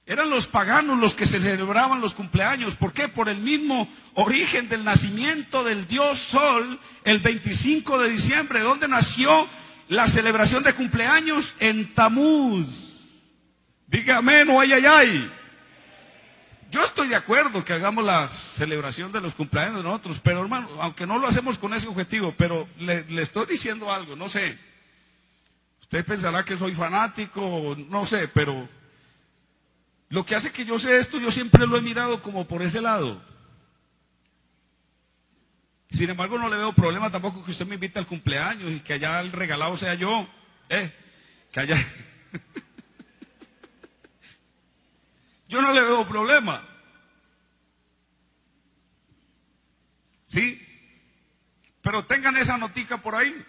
Eran los paganos los que celebraban los cumpleaños. ¿Por qué? Por el mismo origen del nacimiento del dios Sol, el 25 de diciembre. ¿Dónde nació la celebración de cumpleaños? En Tamuz. Dígame, no, ay, ay, ay. Yo estoy de acuerdo que hagamos la celebración de los cumpleaños de nosotros, pero hermano, aunque no lo hacemos con ese objetivo, pero le estoy diciendo algo, no sé. Usted pensará que soy fanático, no sé, pero lo que hace que yo sé esto, yo siempre lo he mirado como por ese lado. Sin embargo, no le veo problema tampoco que usted me invite al cumpleaños y que allá el regalado sea yo. Que allá... Yo no le veo problema. ¿Sí? Pero tengan esa notica por ahí.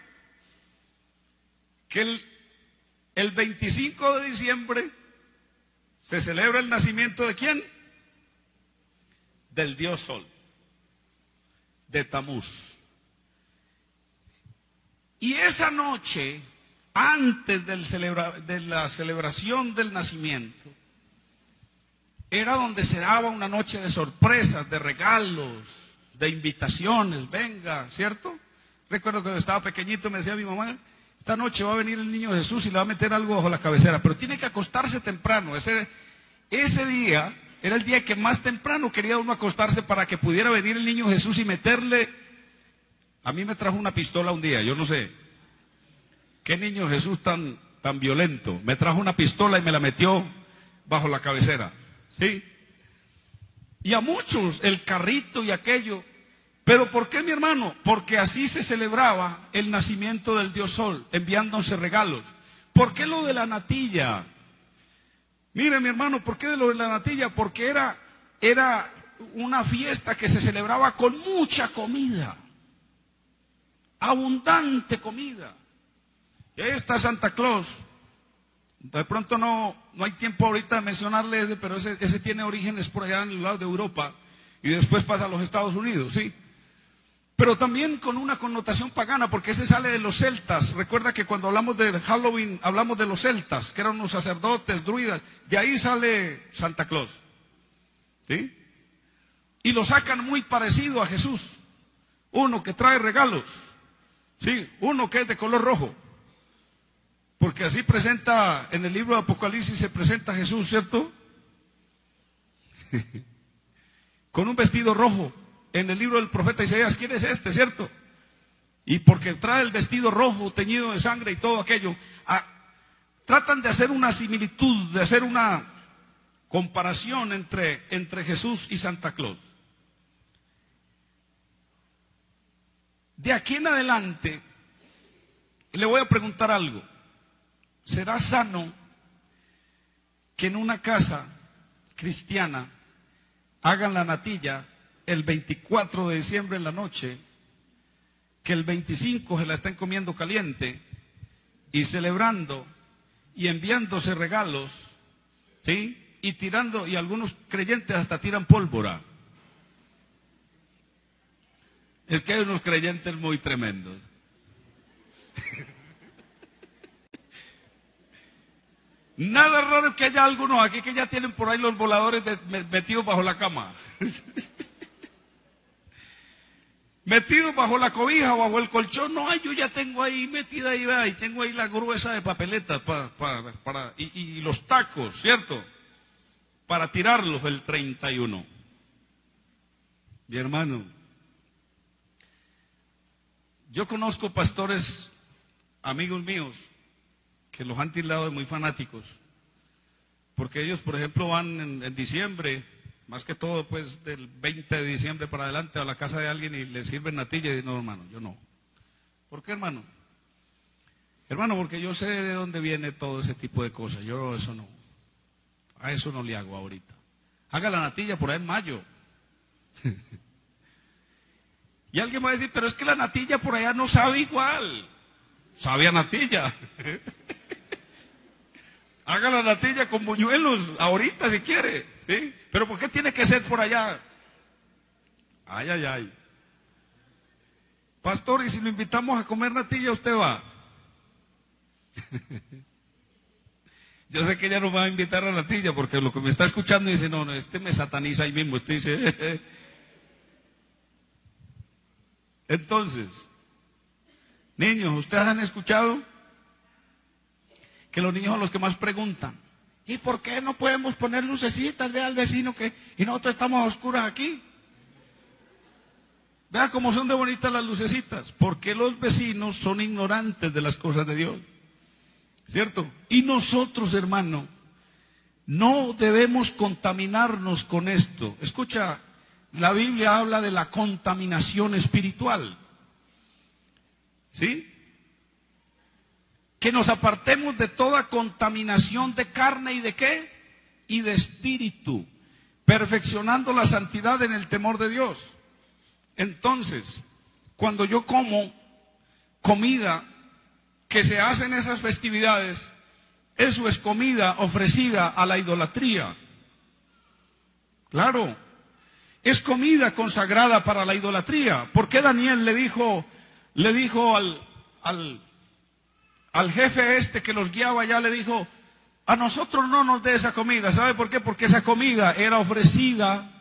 Que el 25 de diciembre se celebra el nacimiento ¿de quién? Del dios Sol, de Tamuz. Y esa noche, antes de la celebración del nacimiento, era donde se daba una noche de sorpresas, de regalos, de invitaciones, venga, ¿cierto? Recuerdo que cuando estaba pequeñito me decía mi mamá: esta noche va a venir el niño Jesús y le va a meter algo bajo la cabecera, pero tiene que acostarse temprano. Ese día era el día que más temprano quería uno acostarse para que pudiera venir el niño Jesús y meterle. A mí me trajo una pistola un día, yo no sé qué niño Jesús tan violento, me trajo una pistola y me la metió bajo la cabecera. ¿Sí? Y a muchos el carrito y aquello. ¿Pero por qué, mi hermano? Porque así se celebraba el nacimiento del dios Sol, enviándose regalos. ¿Por qué lo de la natilla? Mire, mi hermano, ¿por qué de lo de la natilla? Porque era una fiesta que se celebraba con mucha comida, abundante comida. Y ahí está Santa Claus. De pronto no hay tiempo ahorita de mencionarle pero ese tiene orígenes por allá en el lado de Europa y después pasa a los Estados Unidos, ¿sí? Pero también con una connotación pagana, porque ese sale de los celtas. Recuerda que cuando hablamos de Halloween hablamos de los celtas, que eran unos sacerdotes, druidas. De ahí sale Santa Claus, ¿sí? Y lo sacan muy parecido a Jesús. Uno que trae regalos, ¿sí? Uno que es de color rojo. Porque así presenta, en el libro de Apocalipsis se presenta a Jesús, ¿cierto? Con un vestido rojo. En el libro del profeta Isaías, ¿quién es este, cierto? Y porque trae el vestido rojo teñido de sangre y todo aquello, tratan de hacer una similitud, de hacer una comparación entre Jesús y Santa Claus. De aquí en adelante, le voy a preguntar algo. ¿Será sano que en una casa cristiana hagan la natilla el 24 de diciembre en la noche, que el 25 se la estén comiendo caliente y celebrando y enviándose regalos, ¿sí? Y tirando, y algunos creyentes hasta tiran pólvora? Es que hay unos creyentes muy tremendos. Nada raro que haya algunos aquí que ya tienen por ahí los voladores metidos bajo la cama. Metidos bajo la cobija, bajo el colchón. No, yo ya tengo ahí metida ahí, y tengo ahí la gruesa de papeletas y los tacos, ¿cierto? Para tirarlos el 31. Mi hermano, yo conozco pastores, amigos míos, que los han tildado de muy fanáticos, porque ellos, por ejemplo, van en diciembre, más que todo, pues, del 20 de diciembre para adelante a la casa de alguien y le sirven natilla y dicen, no, hermano, yo no. ¿Por qué, hermano? Hermano, porque yo sé de dónde viene todo ese tipo de cosas. Yo eso no, a eso no le hago ahorita. Haga la natilla por ahí en mayo. Y alguien va a decir, pero es que la natilla por allá no sabe igual. Sabe a natilla. Haga la natilla con buñuelos ahorita si quiere, ¿sí? Pero ¿por qué tiene que ser por allá? Ay, ay, ay. Pastor, y si lo invitamos a comer natilla, usted va. Yo sé que ella no va a invitar a natilla, porque lo que me está escuchando dice, no, este me sataniza ahí mismo. Este dice, entonces, niños, ¿ustedes han escuchado que los niños son los que más preguntan? ¿Y por qué no podemos poner lucecitas? Vea al vecino y nosotros estamos a oscuras aquí. Vea cómo son de bonitas las lucecitas. Porque los vecinos son ignorantes de las cosas de Dios, ¿cierto? Y nosotros, hermano, no debemos contaminarnos con esto. Escucha, la Biblia habla de la contaminación espiritual, ¿sí? Que nos apartemos de toda contaminación de carne y de ¿qué? Y de espíritu, perfeccionando la santidad en el temor de Dios. Entonces, cuando yo como comida que se hace en esas festividades, eso es comida ofrecida a la idolatría. Claro, es comida consagrada para la idolatría. ¿Por qué Daniel le dijo al jefe este que los guiaba allá, le dijo, a nosotros no nos dé esa comida? ¿Sabe por qué? Porque esa comida era ofrecida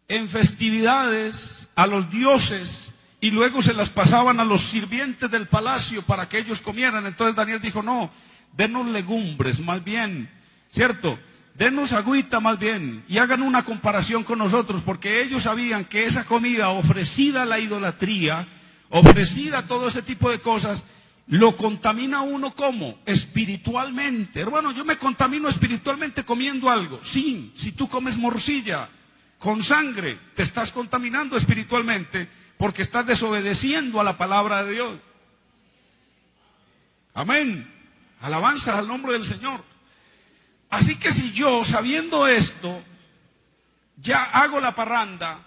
en festividades a los dioses y luego se las pasaban a los sirvientes del palacio para que ellos comieran. Entonces Daniel dijo, no, denos legumbres más bien, ¿cierto? Denos agüita más bien y hagan una comparación con nosotros, porque ellos sabían que esa comida ofrecida a la idolatría, ofrecida a todo ese tipo de cosas, lo contamina uno ¿cómo? Espiritualmente. Hermano, yo me contamino espiritualmente comiendo algo. Sí, si tú comes morcilla con sangre, te estás contaminando espiritualmente porque estás desobedeciendo a la palabra de Dios. Amén. Alabanzas al nombre del Señor. Así que si yo, sabiendo esto, ya hago la parranda,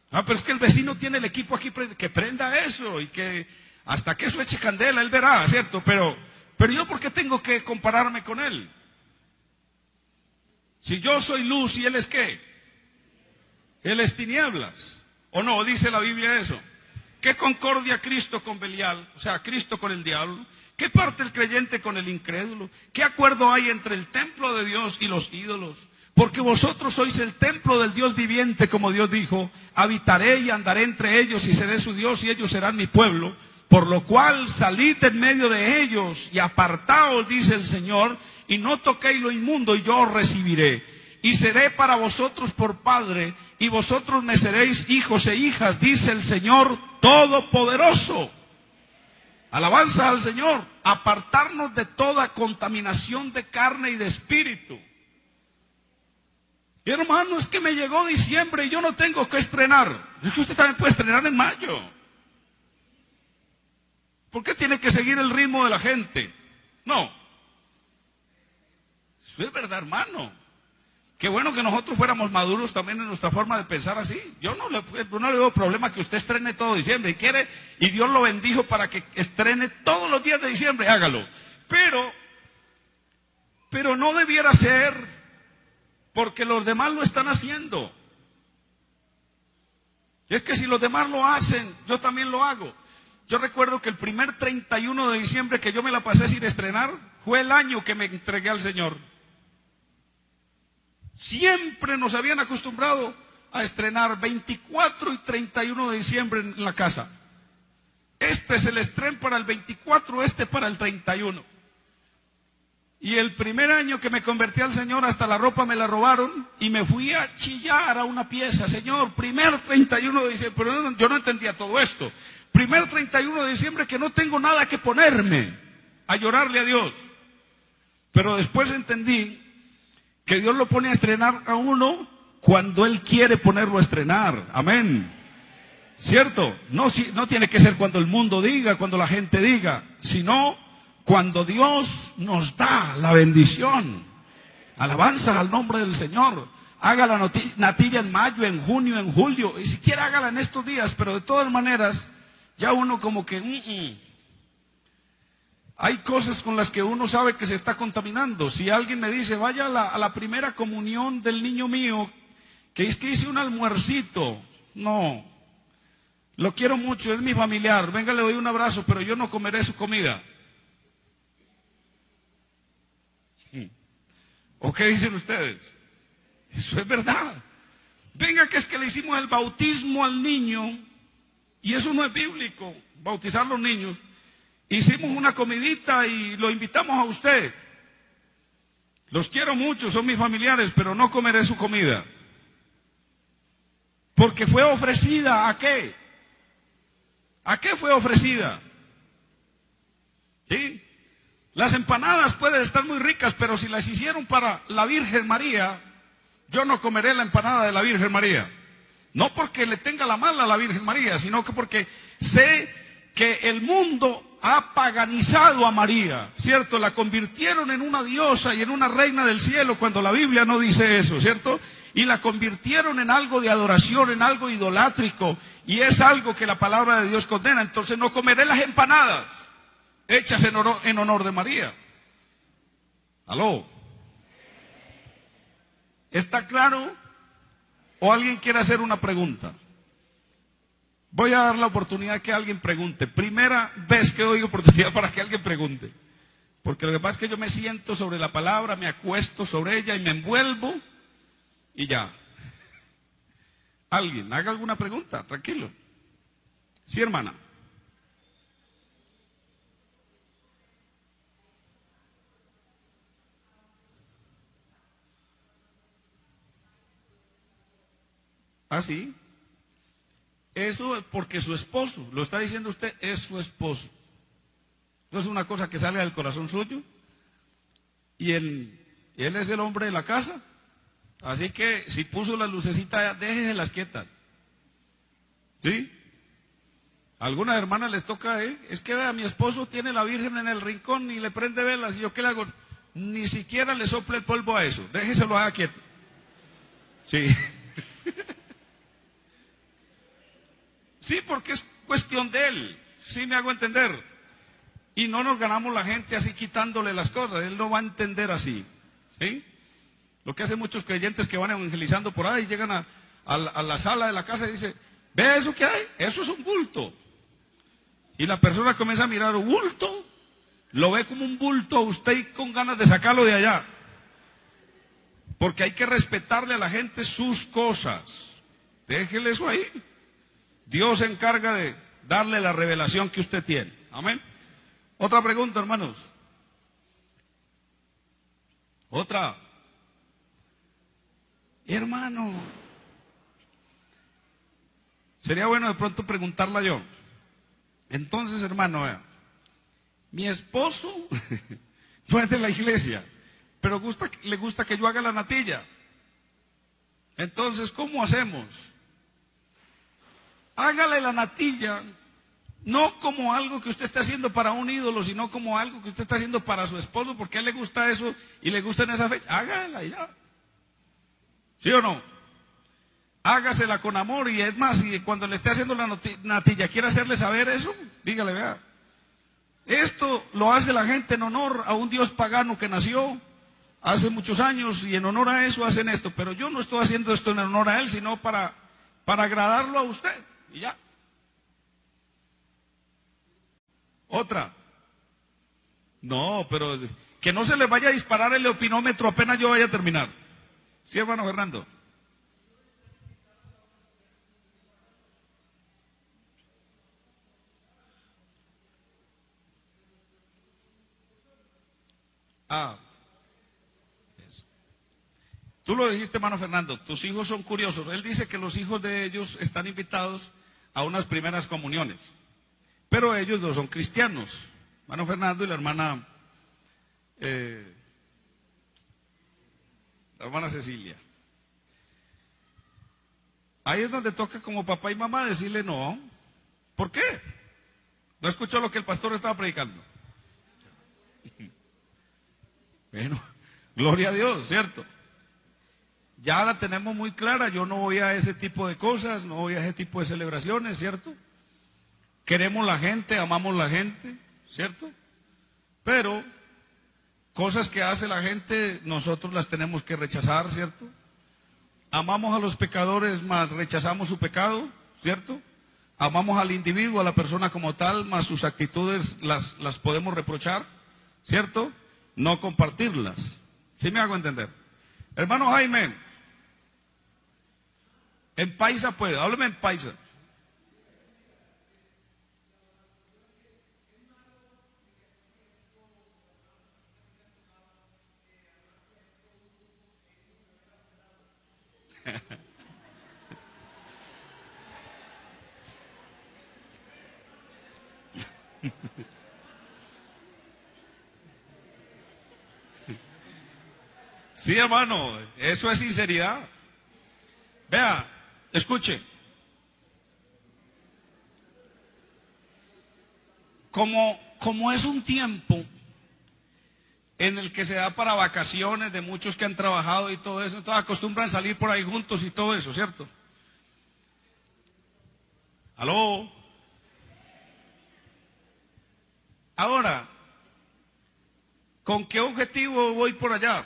pero es que el vecino tiene el equipo aquí, que prenda eso y que hasta que eso eche candela, él verá, ¿cierto? Pero yo, ¿por qué tengo que compararme con él? Si yo soy luz y él es ¿qué? Él es tinieblas. ¿O no? Dice la Biblia eso. ¿Qué concordia Cristo con Belial? O sea, Cristo con el diablo. ¿Qué parte el creyente con el incrédulo? ¿Qué acuerdo hay entre el templo de Dios y los ídolos? Porque vosotros sois el templo del Dios viviente, como Dios dijo, habitaré y andaré entre ellos y seré su Dios y ellos serán mi pueblo. Por lo cual salid en medio de ellos y apartaos, dice el Señor, y no toquéis lo inmundo y yo os recibiré. Y seré para vosotros por padre y vosotros me seréis hijos e hijas, dice el Señor Todopoderoso. Alabanza al Señor. Apartarnos de toda contaminación de carne y de espíritu. Y hermano, es que me llegó diciembre y yo no tengo que estrenar. Es que usted también puede estrenar en mayo. ¿Por qué tiene que seguir el ritmo de la gente? No. Eso es verdad, hermano. Qué bueno que nosotros fuéramos maduros también en nuestra forma de pensar así. Yo no le veo problema que usted estrene todo diciembre y quiere, y Dios lo bendijo para que estrene todos los días de diciembre, hágalo. Pero no debiera ser porque los demás lo están haciendo. Y es que si los demás lo hacen, yo también lo hago. Yo recuerdo que el primer 31 de diciembre que yo me la pasé sin estrenar fue el año que me entregué al Señor. Siempre nos habían acostumbrado a estrenar 24 y 31 de diciembre en la casa. Este es el estreno para el 24, este para el 31. Y el primer año que me convertí al Señor, hasta la ropa me la robaron y me fui a chillar a una pieza. Señor, primer 31 de diciembre, pero yo no entendía todo esto. Primer 31 de diciembre que no tengo nada que ponerme, a llorarle a Dios. Pero después entendí que Dios lo pone a estrenar a uno cuando Él quiere ponerlo a estrenar. Amén. ¿Cierto? No tiene que ser cuando el mundo diga, cuando la gente diga, sino cuando Dios nos da la bendición. Alabanza al nombre del Señor. Haga la natilla en mayo, en junio, en julio, y siquiera hágala en estos días, pero de todas maneras, ya uno como que... Hay cosas con las que uno sabe que se está contaminando. Si alguien me dice, vaya a la primera comunión del niño mío, que es que hice un almuercito. No, lo quiero mucho, es mi familiar, venga, le doy un abrazo, pero yo no comeré su comida. ¿O qué dicen ustedes? Eso es verdad. Venga, que es que le hicimos el bautismo al niño, y eso no es bíblico, bautizar a los niños. Hicimos una comidita y lo invitamos a usted. Los quiero mucho, son mis familiares, pero no comeré su comida. Porque fue ofrecida, ¿a qué? ¿A qué fue ofrecida? ¿Sí? Las empanadas pueden estar muy ricas, pero si las hicieron para la Virgen María, yo no comeré la empanada de la Virgen María. No porque le tenga la mala a la Virgen María, sino que porque sé que el mundo ha paganizado a María, ¿cierto? La convirtieron en una diosa y en una reina del cielo, cuando la Biblia no dice eso, ¿cierto? Y la convirtieron en algo de adoración, en algo idolátrico, y es algo que la palabra de Dios condena. Entonces no comeré las empanadas hechas en honor de María. ¿Aló? ¿Está claro? ¿O alguien quiere hacer una pregunta? Voy a dar la oportunidad que alguien pregunte. Primera vez que doy oportunidad para que alguien pregunte. Porque lo que pasa es que yo me siento sobre la palabra, me acuesto sobre ella y me envuelvo y ya. Alguien, haga alguna pregunta, tranquilo. Sí, hermana. ¿Ah, sí? Eso es porque su esposo, lo está diciendo usted, es su esposo. No es una cosa que sale del corazón suyo. Y él es el hombre de la casa. Así que si puso las lucecitas, déjeselas quietas. ¿Sí? A algunas hermanas les toca, es que vea, mi esposo tiene la Virgen en el rincón y le prende velas. ¿Y yo qué le hago? Ni siquiera le sople el polvo a eso. Déjeselo ahí quieto. Sí. Sí, porque es cuestión de él. Sí, me hago entender. Y no nos ganamos la gente así quitándole las cosas. Él no va a entender así. ¿Sí? Lo que hacen muchos creyentes que van evangelizando por ahí, llegan a la sala de la casa y dicen, ¿ve eso que hay? Eso es un bulto. Y la persona comienza a mirar, ¿un bulto? Lo ve como un bulto a usted y con ganas de sacarlo de allá. Porque hay que respetarle a la gente sus cosas. Déjele eso ahí. Dios se encarga de darle la revelación que usted tiene. Amén. Otra pregunta, hermanos. Otra. Hermano, sería bueno de pronto preguntarla yo. Entonces, hermano, mi esposo no es de la iglesia, pero le gusta que yo haga la natilla. Entonces, ¿cómo hacemos? Hágale la natilla, no como algo que usted está haciendo para un ídolo, sino como algo que usted está haciendo para su esposo, porque a él le gusta eso y le gusta en esa fecha. Hágala ya. ¿Sí o no? Hágasela con amor, y es más, y cuando le esté haciendo la natilla, quiere hacerle saber eso, dígale, vea, esto lo hace la gente en honor a un dios pagano que nació hace muchos años, y en honor a eso hacen esto, pero yo no estoy haciendo esto en honor a él, sino para agradarlo a usted, y ya. Otra. No, pero Que no se les vaya a disparar el opinómetro apenas yo vaya a terminar. ¿Sí, hermano Fernando? Ah, eso. Tú lo dijiste, hermano Fernando, tus hijos son curiosos. Él dice que los hijos de ellos están invitados a unas primeras comuniones, pero ellos no son cristianos. Hermano Fernando y eh, la hermana Cecilia. Ahí es donde toca como papá y mamá decirle no. ¿Por qué? ¿No escuchó lo que el pastor estaba predicando? Bueno, gloria a Dios, ¿cierto? Ya la tenemos muy clara, yo no voy a ese tipo de cosas, no voy a ese tipo de celebraciones, ¿cierto? Queremos la gente, amamos la gente, ¿cierto? Pero cosas que hace la gente, nosotros las tenemos que rechazar, ¿cierto? Amamos a los pecadores, más rechazamos su pecado, ¿cierto? Amamos al individuo, a la persona como tal, más sus actitudes las podemos reprochar, ¿cierto? No compartirlas. ¿Sí me hago entender? Hermano Jaime, en paisa puede, hábleme en paisa. Sí, hermano, eso es sinceridad. Vea, escuche, como es un tiempo en el que se da para vacaciones de muchos que han trabajado y todo eso, entonces acostumbran salir por ahí juntos y todo eso, ¿cierto? ¿Aló? Ahora, ¿con qué objetivo voy por allá?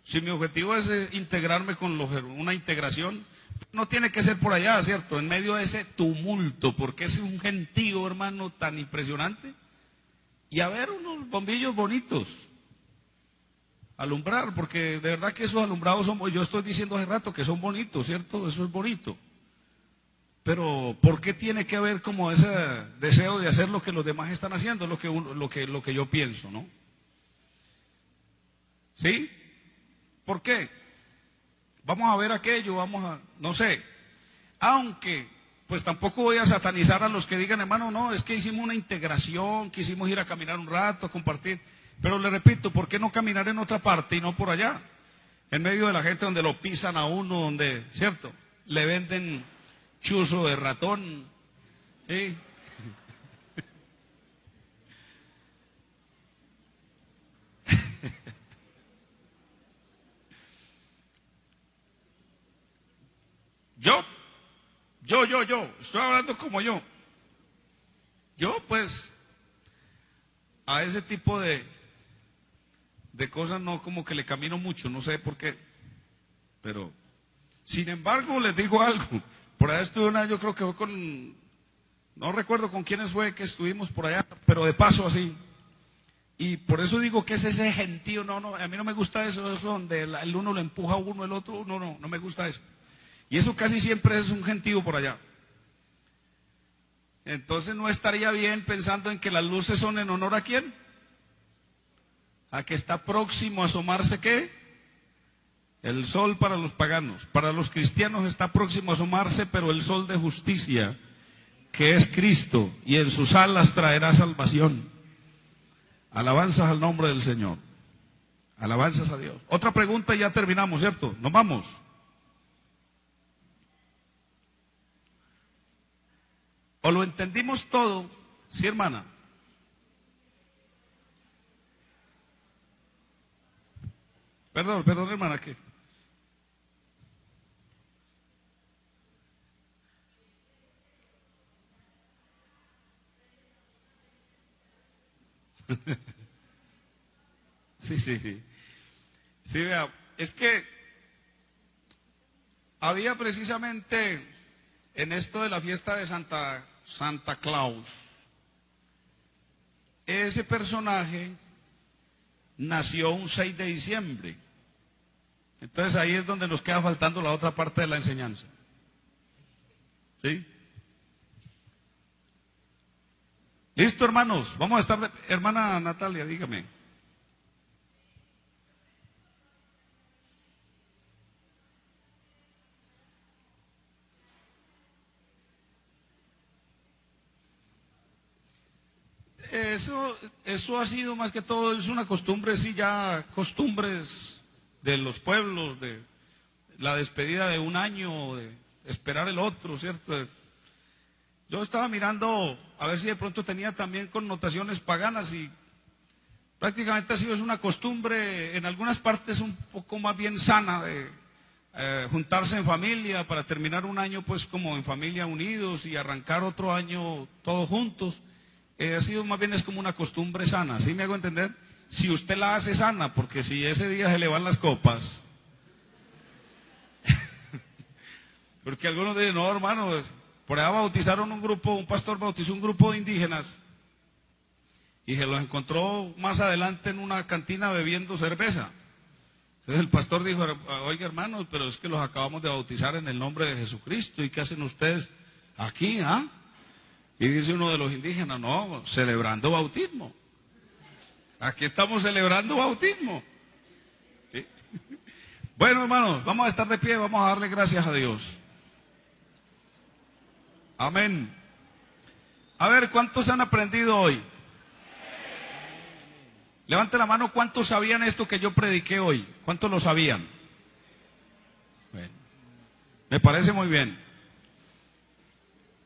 Si mi objetivo es integrarme con una integración, no tiene que ser por allá, ¿cierto? En medio de ese tumulto, porque es un gentío, hermano, tan impresionante. Y a ver unos bombillos bonitos, alumbrar, porque de verdad que esos alumbrados son, yo estoy diciendo hace rato que son bonitos, ¿cierto? Eso es bonito. Pero ¿por qué tiene que haber como ese deseo de hacer lo que los demás están haciendo? Es lo que yo pienso, ¿no? ¿Sí? ¿Por qué? Vamos a ver aquello, no sé. Aunque, pues tampoco voy a satanizar a los que digan, hermano, no, es que hicimos una integración, quisimos ir a caminar un rato, a compartir. Pero le repito, ¿por qué no caminar en otra parte y no por allá? En medio de la gente donde lo pisan a uno, donde, ¿cierto? Le venden chuzo de ratón. ¿Sí? Yo, estoy hablando como yo. Yo, pues, a ese tipo de cosas no como que le camino mucho, no sé por qué. Pero, sin embargo, les digo algo. Por allá estuve yo creo que fue no recuerdo con quiénes fue que estuvimos por allá, pero de paso así. Y por eso digo que es ese gentío, no, a mí no me gusta eso donde el uno lo empuja a uno, el otro, no me gusta eso. Y eso casi siempre es un gentío por allá. Entonces no estaría bien pensando en que las luces son en honor a quién. A que está próximo a asomarse ¿qué? El sol para los paganos. Para los cristianos está próximo a asomarse, pero el sol de justicia, que es Cristo, y en sus alas traerá salvación. Alabanzas al nombre del Señor. Alabanzas a Dios. Otra pregunta y ya terminamos, ¿cierto? Nos vamos. ¿O lo entendimos todo? Sí, hermana. Perdón, hermana, que sí. Sí, vea, es que había precisamente en esto de la fiesta de Santa Claus, ese personaje nació un 6 de diciembre. Entonces ahí es donde nos queda faltando la otra parte de la enseñanza. ¿Sí? ¿Listo, hermanos? Vamos a estar, hermana Natalia, dígame. Eso ha sido más que todo, es una costumbre, sí, ya costumbres de los pueblos, de la despedida de un año, de esperar el otro, ¿cierto? Yo estaba mirando a ver si de pronto tenía también connotaciones paganas y prácticamente ha sido es una costumbre en algunas partes un poco más bien sana de juntarse en familia para terminar un año pues como en familia unidos y arrancar otro año todos juntos. Ha sido más bien es como una costumbre sana, ¿sí me hago entender? Si usted la hace sana, porque si ese día se le van las copas, porque algunos dicen, no hermano, por allá bautizaron un grupo, un pastor bautizó un grupo de indígenas y se los encontró más adelante en una cantina bebiendo cerveza. Entonces el pastor dijo, oiga hermanos, pero es que los acabamos de bautizar en el nombre de Jesucristo, ¿y qué hacen ustedes aquí, ah? Y dice uno de los indígenas, no, celebrando bautismo. Aquí estamos celebrando bautismo. ¿Sí? Bueno, hermanos, vamos a estar de pie, vamos a darle gracias a Dios. Amén. A ver, ¿cuántos han aprendido hoy? Levante la mano, ¿cuántos sabían esto que yo prediqué hoy? ¿Cuántos lo sabían? Bueno, me parece muy bien.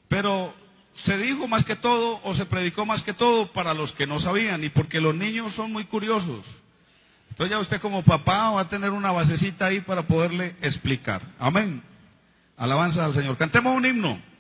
Pero se dijo más que todo o se predicó más que todo para los que no sabían y porque los niños son muy curiosos. Entonces ya usted como papá va a tener una basecita ahí para poderle explicar. Amén. Alabanza al Señor. Cantemos un himno.